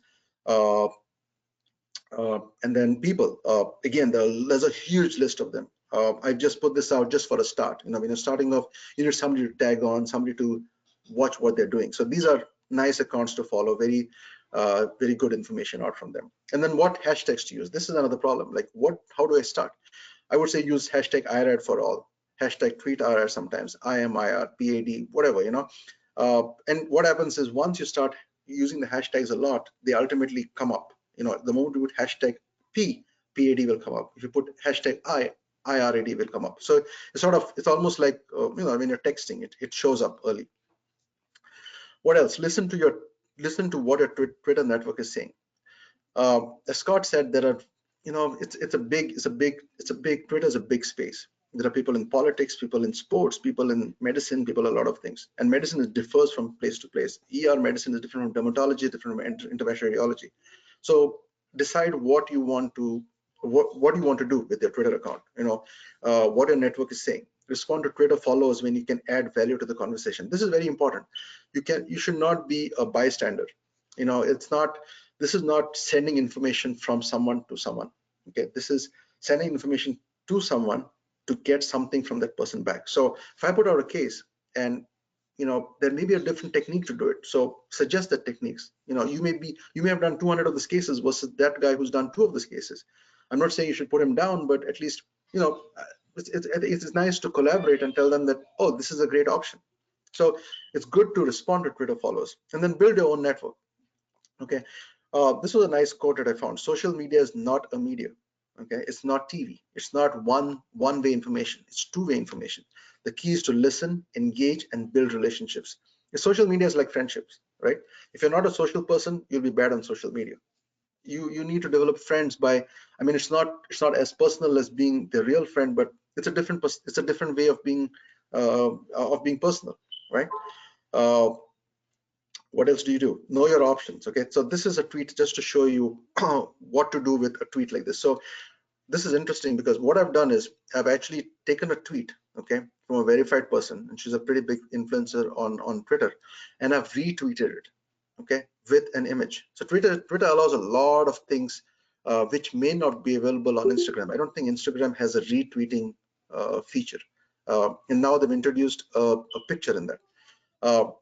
And then people, again, there's a huge list of them. I just put this out just for a start. When you're starting off, you need somebody to tag on, somebody to watch what they're doing. So these are nice accounts to follow, very good information out from them. And then what hashtags to use? This is another problem. Like, how do I start? I would say use hashtag IRAD for all, hashtag tweet IR sometimes, IMIR, PAD, whatever, and what happens is, once you start using the hashtags a lot, they ultimately come up. The moment you put hashtag PAD will come up. If you put hashtag IRAD will come up. So it's almost like, when you're texting, it shows up early. What else? Listen to what your Twitter network is saying. As Scott said, there are, it's a big Twitter is a big space. There are people in politics, people in sports, people in medicine, people a lot of things. And medicine differs from place to place. ER medicine is different from dermatology, different from interventional radiology. So decide what you want to do with your Twitter account. What your network is saying. Respond to Twitter follows when you can add value to the conversation. This is very important. You should not be a bystander. This is not sending information from someone to someone. Okay, this is sending information to someone to get something from that person back. So if I put out a case, and there may be a different technique to do it, so suggest the techniques. You may have done 200 of these cases versus that guy who's done 2 of these cases. I'm not saying you should put him down, but at least it's nice to collaborate and tell them that, oh, this is a great option. So it's good to respond to Twitter follows, and then build your own network. Okay, this was a nice quote that I found. Social media is not a media. Okay, it's not TV. It's not one-way information. It's 2-way information. The key is to listen, engage, and build relationships. Social media is like friendships, right? If you're not a social person, you'll be bad on social media. you need to develop friends by, I mean, it's not as personal as being the real friend, but it's a different way of being personal, right? What else do you do? Know your options. Okay, so this is a tweet just to show you what to do with a tweet like this. So this is interesting because what I've done is I've actually taken a tweet, okay, from a verified person, and she's a pretty big influencer on Twitter, and I've retweeted it, okay, with an image. So Twitter allows a lot of things which may not be available on Instagram. I don't think Instagram has a retweeting feature, and now they've introduced a picture in that.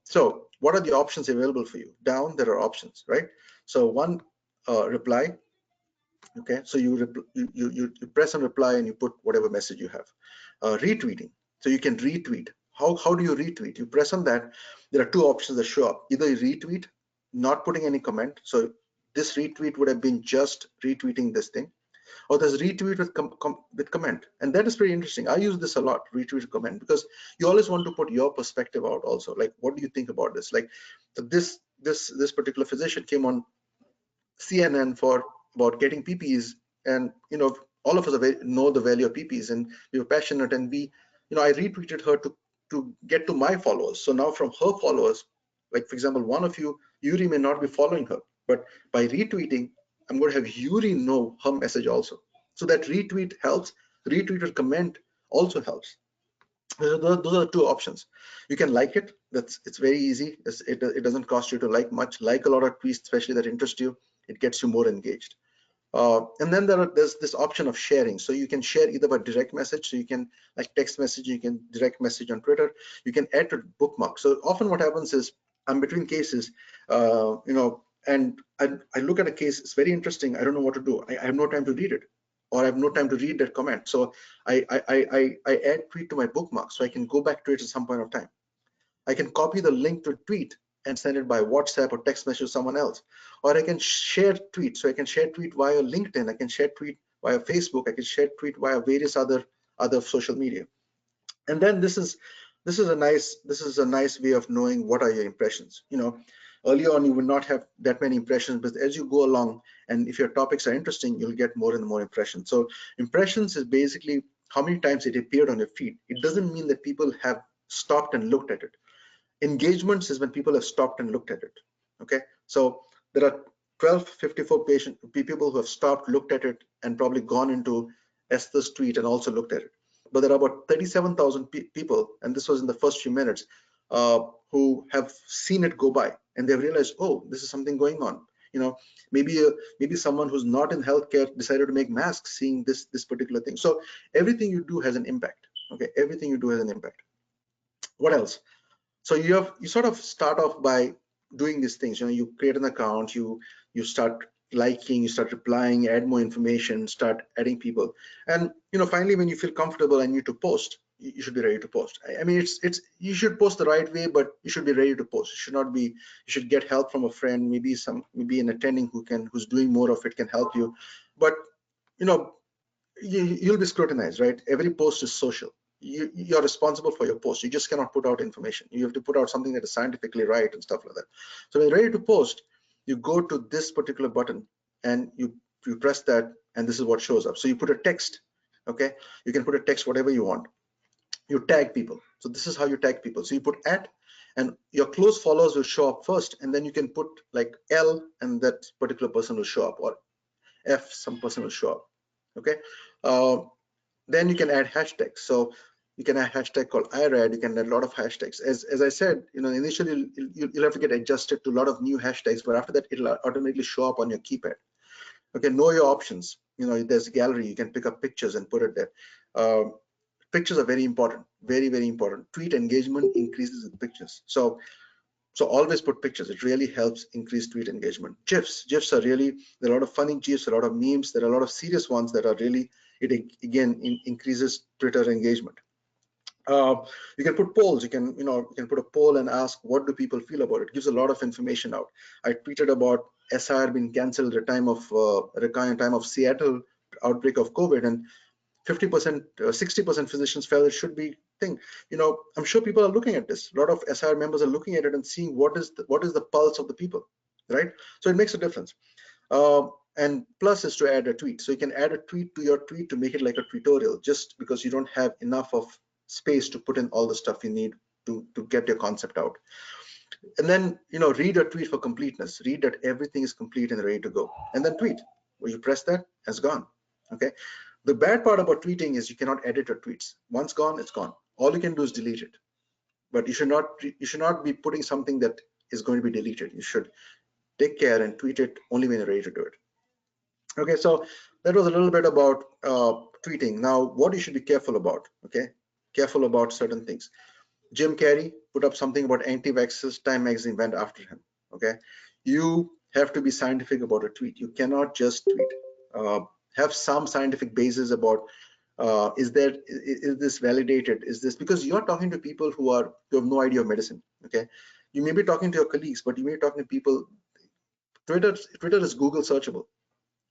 So what are the options available for you? Down there are options, right? So one, reply. Okay, so you press on reply and you put whatever message you have. Retweeting, so you can retweet. How do you retweet? You press on that. There are two options that show up. Either you retweet, not putting any comment. So this retweet would have been just retweeting this thing, or there's retweet with comment, and that is pretty interesting. I use this a lot, retweet comment, because you always want to put your perspective out also. Like, what do you think about this? Like this particular physician came on CNN about getting PPs, and all of us know the value of PPs, and we were passionate, and I retweeted her to get to my followers. So now from her followers, like for example, one of you, Yuri, may not be following her, but by retweeting, I'm going to have Yuri know her message also. So that retweet helps. Retweet or comment also helps. Those are the two options. You can like it. It's very easy. It doesn't cost you to like much. Like a lot of tweets, especially that interest you. It gets you more engaged. And then there's this option of sharing. So you can share either by direct message, so you can like text message, you can direct message on Twitter, you can add to bookmark. So often what happens is I'm between cases, and I look at a case, it's very interesting. I don't know what to do. I have no time to read it, or I have no time to read that comment. So I add tweet to my bookmark, so I can go back to it at some point of time. I can copy the link to tweet and send it by WhatsApp or text message to someone else. Or I can share tweet. So I can share tweet via LinkedIn. I can share tweet via Facebook. I can share tweet via various other social media. And then this is a nice way of knowing what are your impressions. Early on you will not have that many impressions, but as you go along, and if your topics are interesting, you'll get more and more impressions. So impressions is basically how many times it appeared on your feed. It doesn't mean that people have stopped and looked at it. Engagements is when people have stopped and looked at it. Okay, so there are 1254 people who have stopped, looked at it, and probably gone into Esther's tweet and also looked at it. But there are about 37,000 people, and this was in the first few minutes, who have seen it go by, and they've realized, oh, this is something going on. Maybe someone who's not in healthcare decided to make masks, seeing this particular thing. So everything you do has an impact. Okay, everything you do has an impact. What else? So you sort of start off by doing these things. You create an account, you start liking, you start replying, add more information, start adding people, and finally when you feel comfortable and need to post, you should be ready to post. I mean, you should post the right way, but you should be ready to post. It should not be, you should get help from a friend, maybe an attending who's doing more of it can help you, but you'll be scrutinized, right? Every post is social. You're responsible for your post. You just cannot put out information. You have to put out something that is scientifically right and stuff like that. So when you're ready to post, you go to this particular button and you press that, and this is what shows up. So you put a text. Okay, you can put a text whatever you want. You tag people. So this is how you tag people. So you put @ and your close followers will show up first, and then you can put like L, and that particular person will show up, or F, some person will show up. Okay, then you can add hashtags. So you can add hashtag called IRAD. You can add a lot of hashtags. As I said, initially you'll have to get adjusted to a lot of new hashtags, but after that it'll automatically show up on your keypad. Okay, know your options. There's a gallery. You can pick up pictures and put it there. Pictures are very important, very, very important. Tweet engagement increases with pictures. So always put pictures. It really helps increase tweet engagement. GIFs are really, there are a lot of funny GIFs, a lot of memes. There are a lot of serious ones that are really, it again increases Twitter engagement. You can put polls. You can put a poll and ask, what do people feel about it? It gives a lot of information out. I tweeted about SIR being cancelled at the time of Seattle outbreak of COVID, and 50%, 60% physicians felt it should be thing. I'm sure people are looking at this. A lot of SIR members are looking at it and seeing what is the pulse of the people, right? So it makes a difference. And plus is to add a tweet. So you can add a tweet to your tweet to make it like a tutorial, just because you don't have enough of space to put in all the stuff you need to get your concept out. And then, read a tweet for completeness. Read that everything is complete and ready to go. And then tweet. When you press that, it's gone. Okay. The bad part about tweeting is you cannot edit your tweets. Once gone, it's gone. All you can do is delete it. But you should not be putting something that is going to be deleted. You should take care and tweet it only when you're ready to do it. Okay, so that was a little bit about tweeting. Now, what you should be careful about, okay? Careful about certain things. Jim Carrey put up something about anti-vaxxers. Time magazine went after him, okay? You have to be scientific about a tweet. You cannot just tweet. Have some scientific basis about, is this validated? Is this, because you're talking to people who have no idea of medicine, okay? You may be talking to your colleagues, but you may be talking to people. Twitter is Google searchable.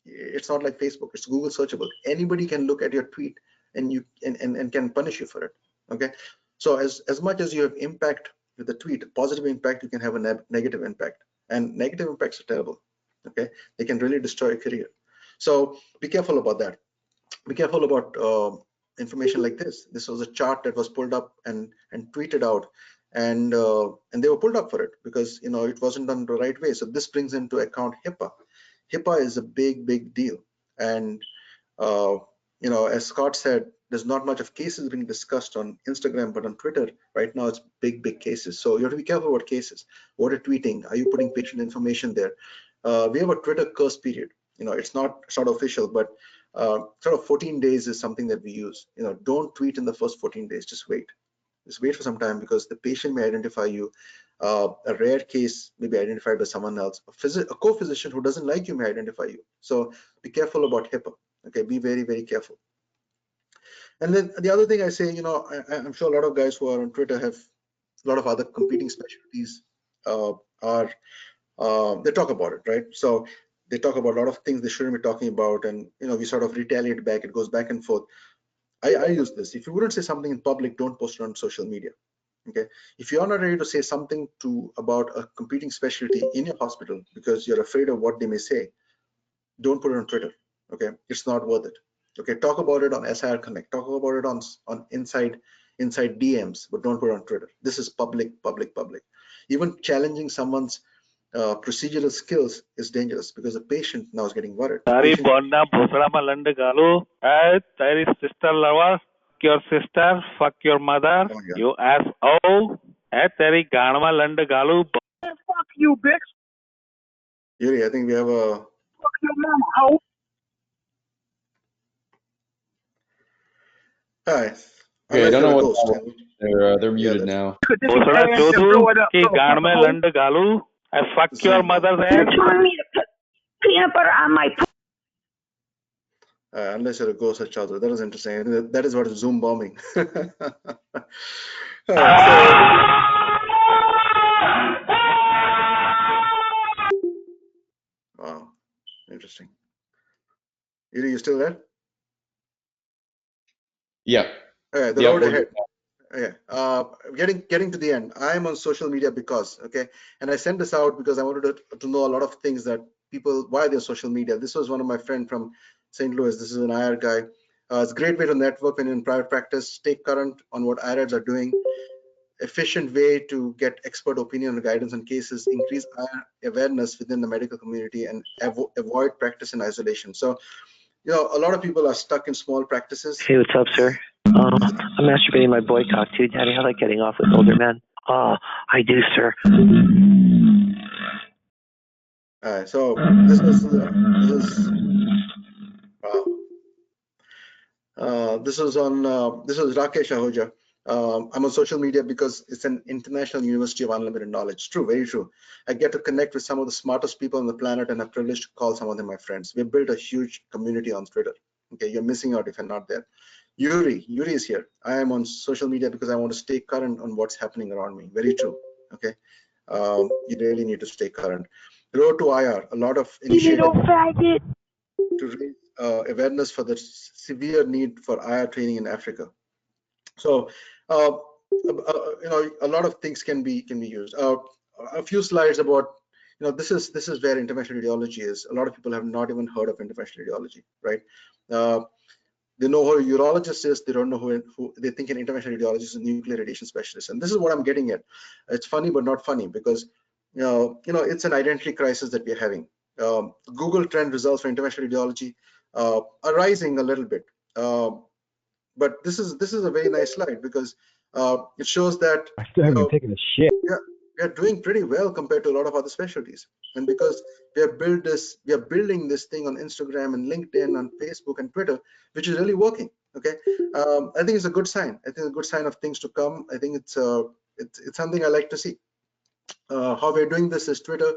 It's not like Facebook, it's Google searchable. Anybody can look at your tweet and you and can punish you for it. Okay, so as much as you have impact with the tweet, positive impact, you can have a negative impact, and negative impacts are terrible. Okay, they can really destroy your career. So be careful about that. Be careful about information like this. This was a chart that was pulled up and tweeted out, and they were pulled up for it because it wasn't done the right way. So this brings into account HIPAA. HIPAA is a big deal, and as Scott said, there's not much of cases being discussed on Instagram, but on Twitter right now it's big cases. So you have to be careful about cases. What are tweeting? Are you putting patient information there? We have a Twitter curse period. It's not official, but sort of 14 days is something that we use. Don't tweet in the first 14 days. Just wait for some time, because the patient may identify you. A rare case may be identified by someone else. A co-physician who doesn't like you may identify you. So be careful about HIPAA. Okay, be very careful. And then the other thing I say, I'm sure a lot of guys who are on Twitter have a lot of other competing specialties. They talk about it, right? So they talk about a lot of things they shouldn't be talking about, and we sort of retaliate back. It goes back and forth. I use this. If you wouldn't say something in public, don't post it on social media. Okay, if you're not ready to say something about a competing specialty in your hospital because you're afraid of what they may say, don't put it on Twitter. Okay, it's not worth it. Okay, talk about it on SIR Connect, talk about it on inside DMs, but don't put it on Twitter. This is public. Even challenging someone's procedural skills is dangerous, because the patient now is getting worried.
Tari bonna bosra malanda galu. Tari sister lover. Your sister, fuck your mother,
Oh, yeah.
you asshole. Teri ganwa landa galu. Fuck you, bitch.
Yuri, I think we have a.
Fuck your mom, hoe.
Hi.
Okay, I don't know what they're muted now.
Bosra chodu ki ganwa landa galu. I fuck your mother's ass.
You're telling me to put peanut butter on my.
Unless you're a ghost of childhood. That was interesting. That is what is Zoom bombing. Wow, interesting. Yuri, you still there?
Yeah.
Okay, the road ahead. Okay, getting to the end. I'm on social media because, okay, and I sent this out because I wanted to know a lot of things that people, why they're social media. This was one of my friends from St. Louis. This is an IR guy. It's a great way to network when in private practice, stay current on what IRs are doing, efficient way to get expert opinion and guidance on cases, increase IR awareness within the medical community, and avoid practice in isolation. So, a lot of people are stuck in small practices.
Hey, what's up, sir? I'm masturbating my boy cock too, Daddy. I like getting off with older men. I do, sir.
All right, so this is Rakesh Ahuja. I'm on social media because it's an international university of unlimited knowledge. True, very true. I get to connect with some of the smartest people on the planet, and I'm privileged to call some of them my friends. We've built a huge community on Twitter. Okay, you're missing out if you're not there. Yuri is here. I am on social media because I want to stay current on what's happening around me. Very true. Okay, you really need to stay current. Road to IR, a lot of initiatives to raise awareness for the severe need for IR training in Africa. So, a lot of things can be used. A few slides about, this is where interventional radiology is. A lot of people have not even heard of interventional radiology, right? They know who a urologist is. They don't know who they think an interventional radiologist is a nuclear radiation specialist. And this is what I'm getting at. It's funny, but not funny, because it's an identity crisis that we're having. Google trend results for interventional radiology are rising a little bit. But this is a very nice slide, because it shows that
I still haven't taken a shit.
we are doing pretty well compared to a lot of other specialties. And because we are building this thing on Instagram and LinkedIn, on Facebook and Twitter, which is really working. Okay, I think it's a good sign. I think it's a good sign of things to come. I think it's something I like to see. How we're doing this is Twitter.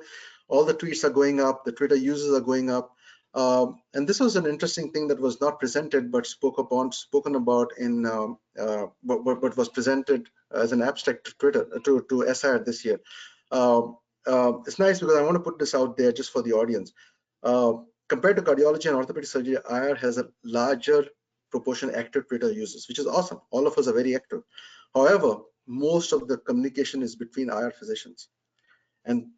All the tweets are going up. The Twitter users are going up. And this was an interesting thing that was not presented, but spoken about in what was presented as an abstract to Twitter to SIR this year. It's nice because I want to put this out there just for the audience. Compared to cardiology and orthopedic surgery, IR has a larger proportion of active Twitter users, which is awesome. All of us are very active. However, most of the communication is between IR physicians, and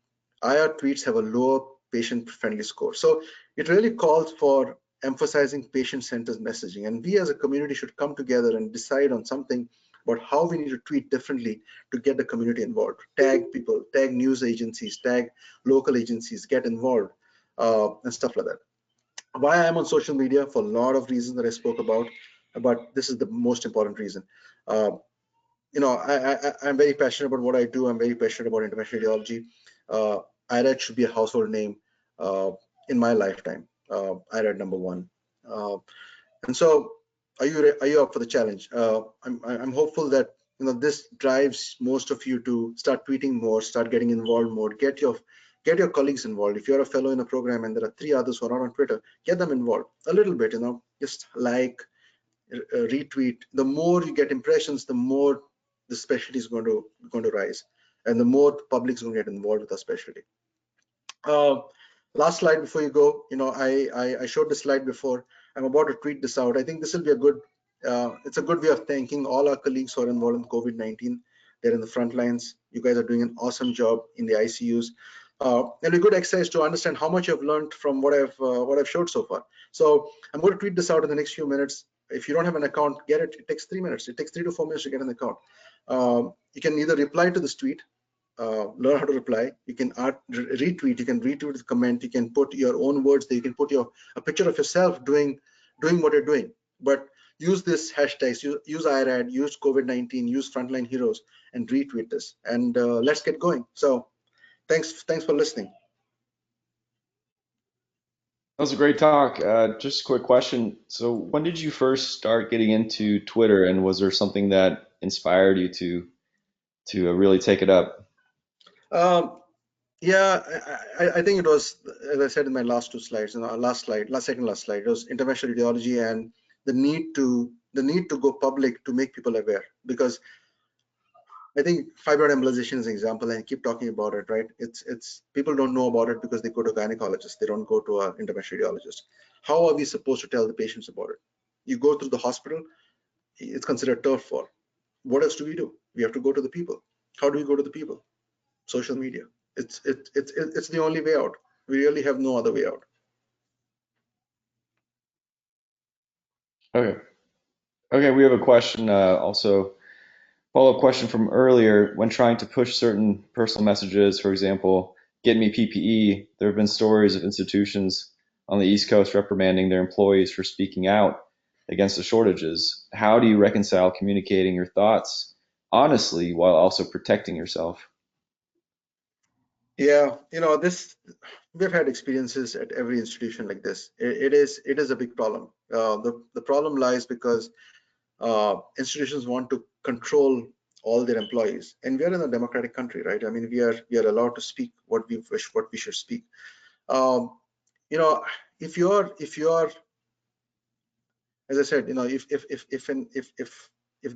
IR tweets have a lower patient-friendly score. So it really calls for emphasizing patient-centered messaging, and we as a community should come together and decide on something about how we need to tweet differently to get the community involved. Tag people, tag news agencies, tag local agencies, get involved, and stuff like that. Why I'm on social media? For a lot of reasons that I spoke about, but this is the most important reason. I'm very passionate about what I do. I'm very passionate about interventional radiology. IRAD should be a household name in my lifetime. IRAD #1. And so, are you up for the challenge? I'm hopeful that this drives most of you to start tweeting more, start getting involved more, get your colleagues involved. If you're a fellow in a program and there are 3 others who are not on Twitter, get them involved a little bit. Just like, retweet. The more you get impressions, the more the specialty is going to rise, and the more the public is going to get involved with the specialty. Last slide before you go. I showed this slide before. I'm about to tweet this out. I think this will be a good. It's a good way of thanking all our colleagues who are involved in COVID-19. They're in the front lines. You guys are doing an awesome job in the ICUs. And a good exercise to understand how much you've learned from what I've showed so far. So I'm going to tweet this out in the next few minutes. If you don't have an account, get it. It takes 3 minutes. It takes 3 to 4 minutes to get an account. You can either reply to this tweet, learn how to reply. You can retweet. You can retweet the comment. You can put your own words there. You can put a picture of yourself doing what you're doing. But use this hashtags. Use IRAD. Use COVID-19. Use Frontline Heroes, and retweet this. And let's get going. So thanks for listening.
That was a great talk. Just a quick question. So when did you first start getting into Twitter, and was there something that inspired you to really take it up?
Yeah, I think it was, as I said in my last 2 slides, second last slide, it was interventional radiology and the need to go public to make people aware. Because I think fibroid embolization is an example, and I keep talking about it, right? It's people don't know about it because they go to a gynecologist. They don't go to an interventional radiologist. How are we supposed to tell the patients about it? You go through the hospital, it's considered turf war. What else do? We have to go to the people. How do we go to the people? Social media. It's the only way out. We really have no other way out.
Okay, we have a question also. Follow-up question from earlier. When trying to push certain personal messages, for example, get me PPE, there have been stories of institutions on the East Coast reprimanding their employees for speaking out against the shortages. How do you reconcile communicating your thoughts honestly while also protecting yourself?
Yeah, we've had experiences at every institution like this. It is a big problem. The problem lies because institutions want to control all their employees, and we are in a democratic country, right? I mean, we are allowed to speak what we should speak. If you're, as I said, if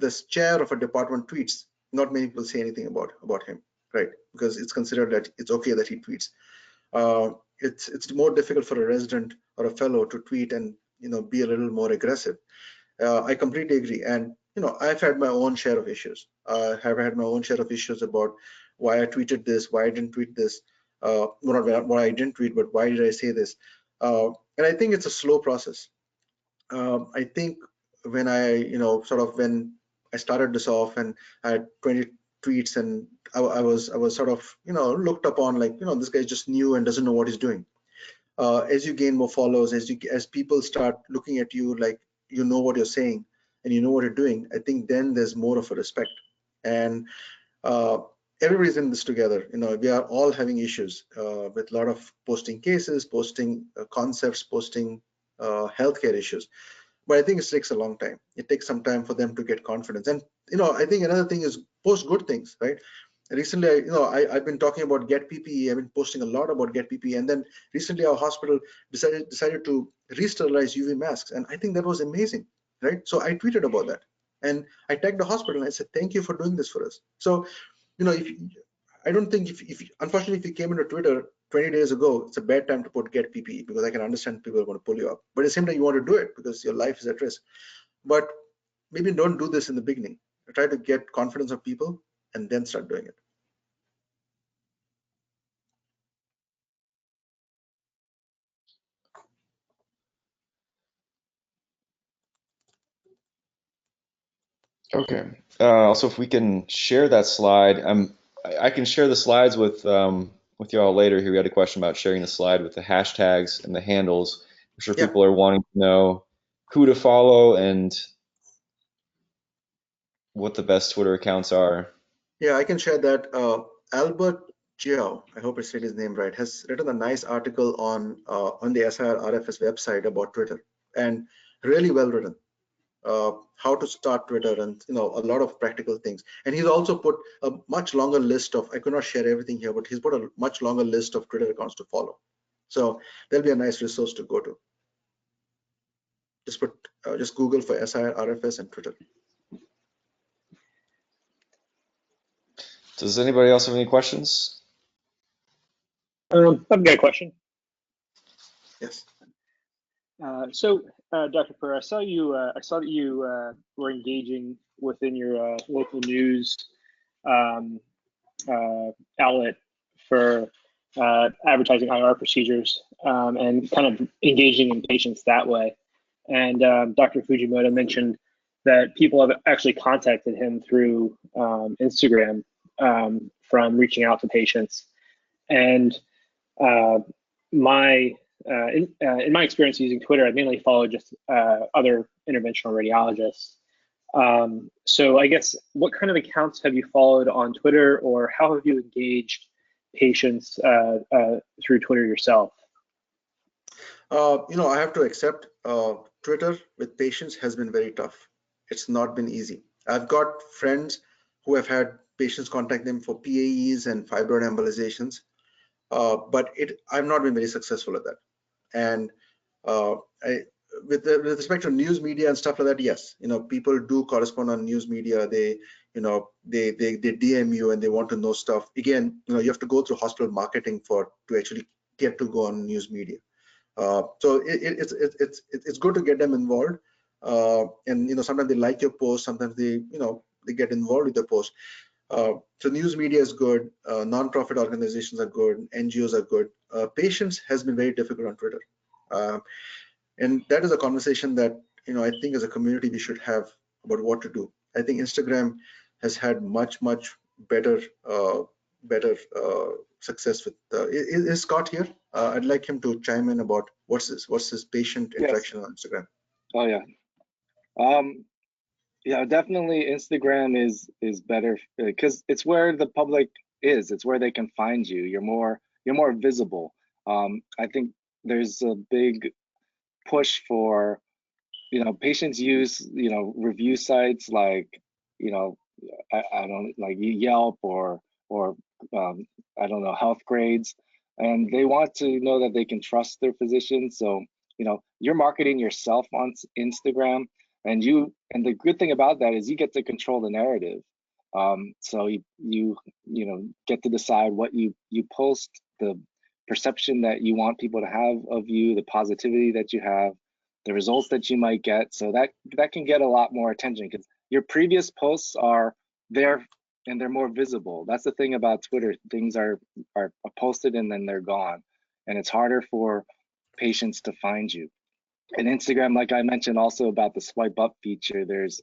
the chair of a department tweets, not many people say anything about him, right? Because it's considered that it's okay that he tweets. It's more difficult for a resident or a fellow to tweet and be a little more aggressive. I completely agree, and I've had my own share of issues. I have had my own share of issues about why I tweeted this, why I didn't tweet this. What I didn't tweet, but why did I say this? And I think it's a slow process. I think when when I started this off and I had 20 tweets, and I was sort of, looked upon like, this guy's just new and doesn't know what he's doing. As you gain more followers, as people start looking at you like you know what you're saying and you know what you're doing, I think then there's more of a respect. And everybody's in this together. We are all having issues with a lot of posting cases, posting concepts, posting healthcare issues. But I think it takes a long time. It takes some time for them to get confidence. And I think another thing is post good things, right? Recently, I've been talking about Get PPE. I've been posting a lot about Get PPE, and then recently our hospital decided to re-sterilize UV masks, and I think that was amazing, right? So I tweeted about that, and I tagged the hospital and I said, "Thank you for doing this for us." So, I don't think unfortunately, if you came into Twitter 20 days ago, it's a bad time to put Get PPE, because I can understand people are going to pull you up. But at the same time, you want to do it because your life is at risk. But maybe don't do this in the beginning. Try to get confidence of people and then start doing it.
Okay. Also, if we can share that slide, I can share the slides with y'all later. Here we had a question about sharing the slide with the hashtags and the handles. I'm sure people are wanting to know who to follow and what the best Twitter accounts are.
Yeah, I can share that. Albert Jiao, I hope I said his name right, has written a nice article on the SIR RFS website about Twitter, and really well written. How to start Twitter, and a lot of practical things. And he's also put a much longer list of, I could not share everything here, but he's put a much longer list of Twitter accounts to follow. So there'll be a nice resource to go to. Just Google for SIR RFS and Twitter.
Does anybody else have any questions?
I've got a question.
Yes.
So, Dr. Periera, I saw that you were engaging within your local news outlet for advertising IR procedures and kind of engaging in patients that way. And Dr. Fujimoto mentioned that people have actually contacted him through Instagram from reaching out to patients. And in my experience using Twitter, I mainly follow just other interventional radiologists. So I guess, what kind of accounts have you followed on Twitter, or how have you engaged patients through Twitter yourself?
I have to accept Twitter with patients has been very tough. It's not been easy. I've got friends who have had patients contact them for PAEs and fibroid embolizations, but I've not been very successful at that. And with respect to news media and stuff like that, yes, people do correspond on news media. They DM you and they want to know stuff. Again, you have to go through hospital marketing to actually get to go on news media. So it's good to get them involved. And sometimes they like your post, sometimes they get involved with the post. So news media is good, non-profit organizations are good, NGOs are good. Patients has been very difficult on Twitter. And that is a conversation that, I think as a community we should have about what to do. I think Instagram has had much better success with. Is Scott here? I'd like him to chime in about what's his patient interaction on Instagram.
Oh yeah. Yeah, definitely Instagram is better because it's where the public is. It's where they can find you. You're more visible. I think there's a big push for, patients use, review sites like, I don't like Yelp or I don't know, Health Grades, and they want to know that they can trust their physician. So, you're marketing yourself on Instagram. And the good thing about that is you get to control the narrative. So you get to decide what you post, the perception that you want people to have of you, the positivity that you have, the results that you might get. So that can get a lot more attention, because your previous posts are there they're more visible. That's the thing about Twitter. Things are posted and then they're gone, and it's harder for patients to find you. And Instagram, like I mentioned also about the swipe up feature, there's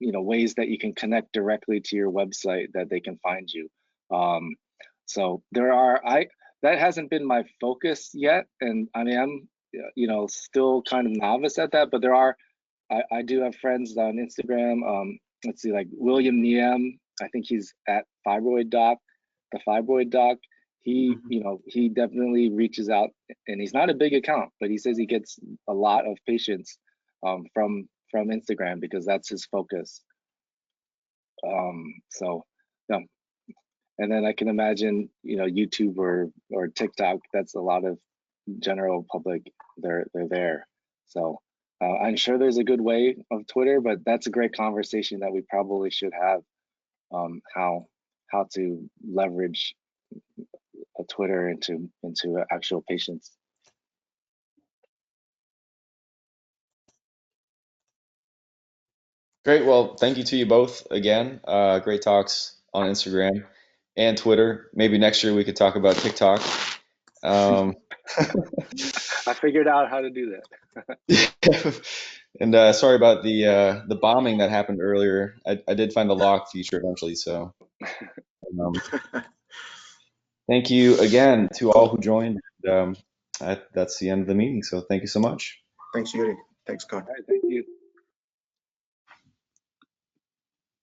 ways that you can connect directly to your website that they can find you. So that hasn't been my focus yet, and I am still kind of novice at that, but I do have friends on Instagram. Let's see, like William Niem, I think he's at Fibroid Doc, the Fibroid Doc. He he definitely reaches out, and he's not a big account, but he says he gets a lot of patients from Instagram because that's his focus. So yeah, and then I can imagine YouTube or TikTok. That's a lot of general public. They're there. So I'm sure there's a good way of Twitter, but that's a great conversation that we probably should have. How to leverage a Twitter into actual patients.
Great. Well, thank you to you both again. Great talks on Instagram and Twitter. Maybe next year we could talk about TikTok.
I figured out how to do that.
And sorry about the bombing that happened earlier. I did find the lock feature eventually, so thank you again to all who joined. That's the end of the meeting, so thank you so much.
Thanks, Yuri. Thanks, Scott.
All right, thank you.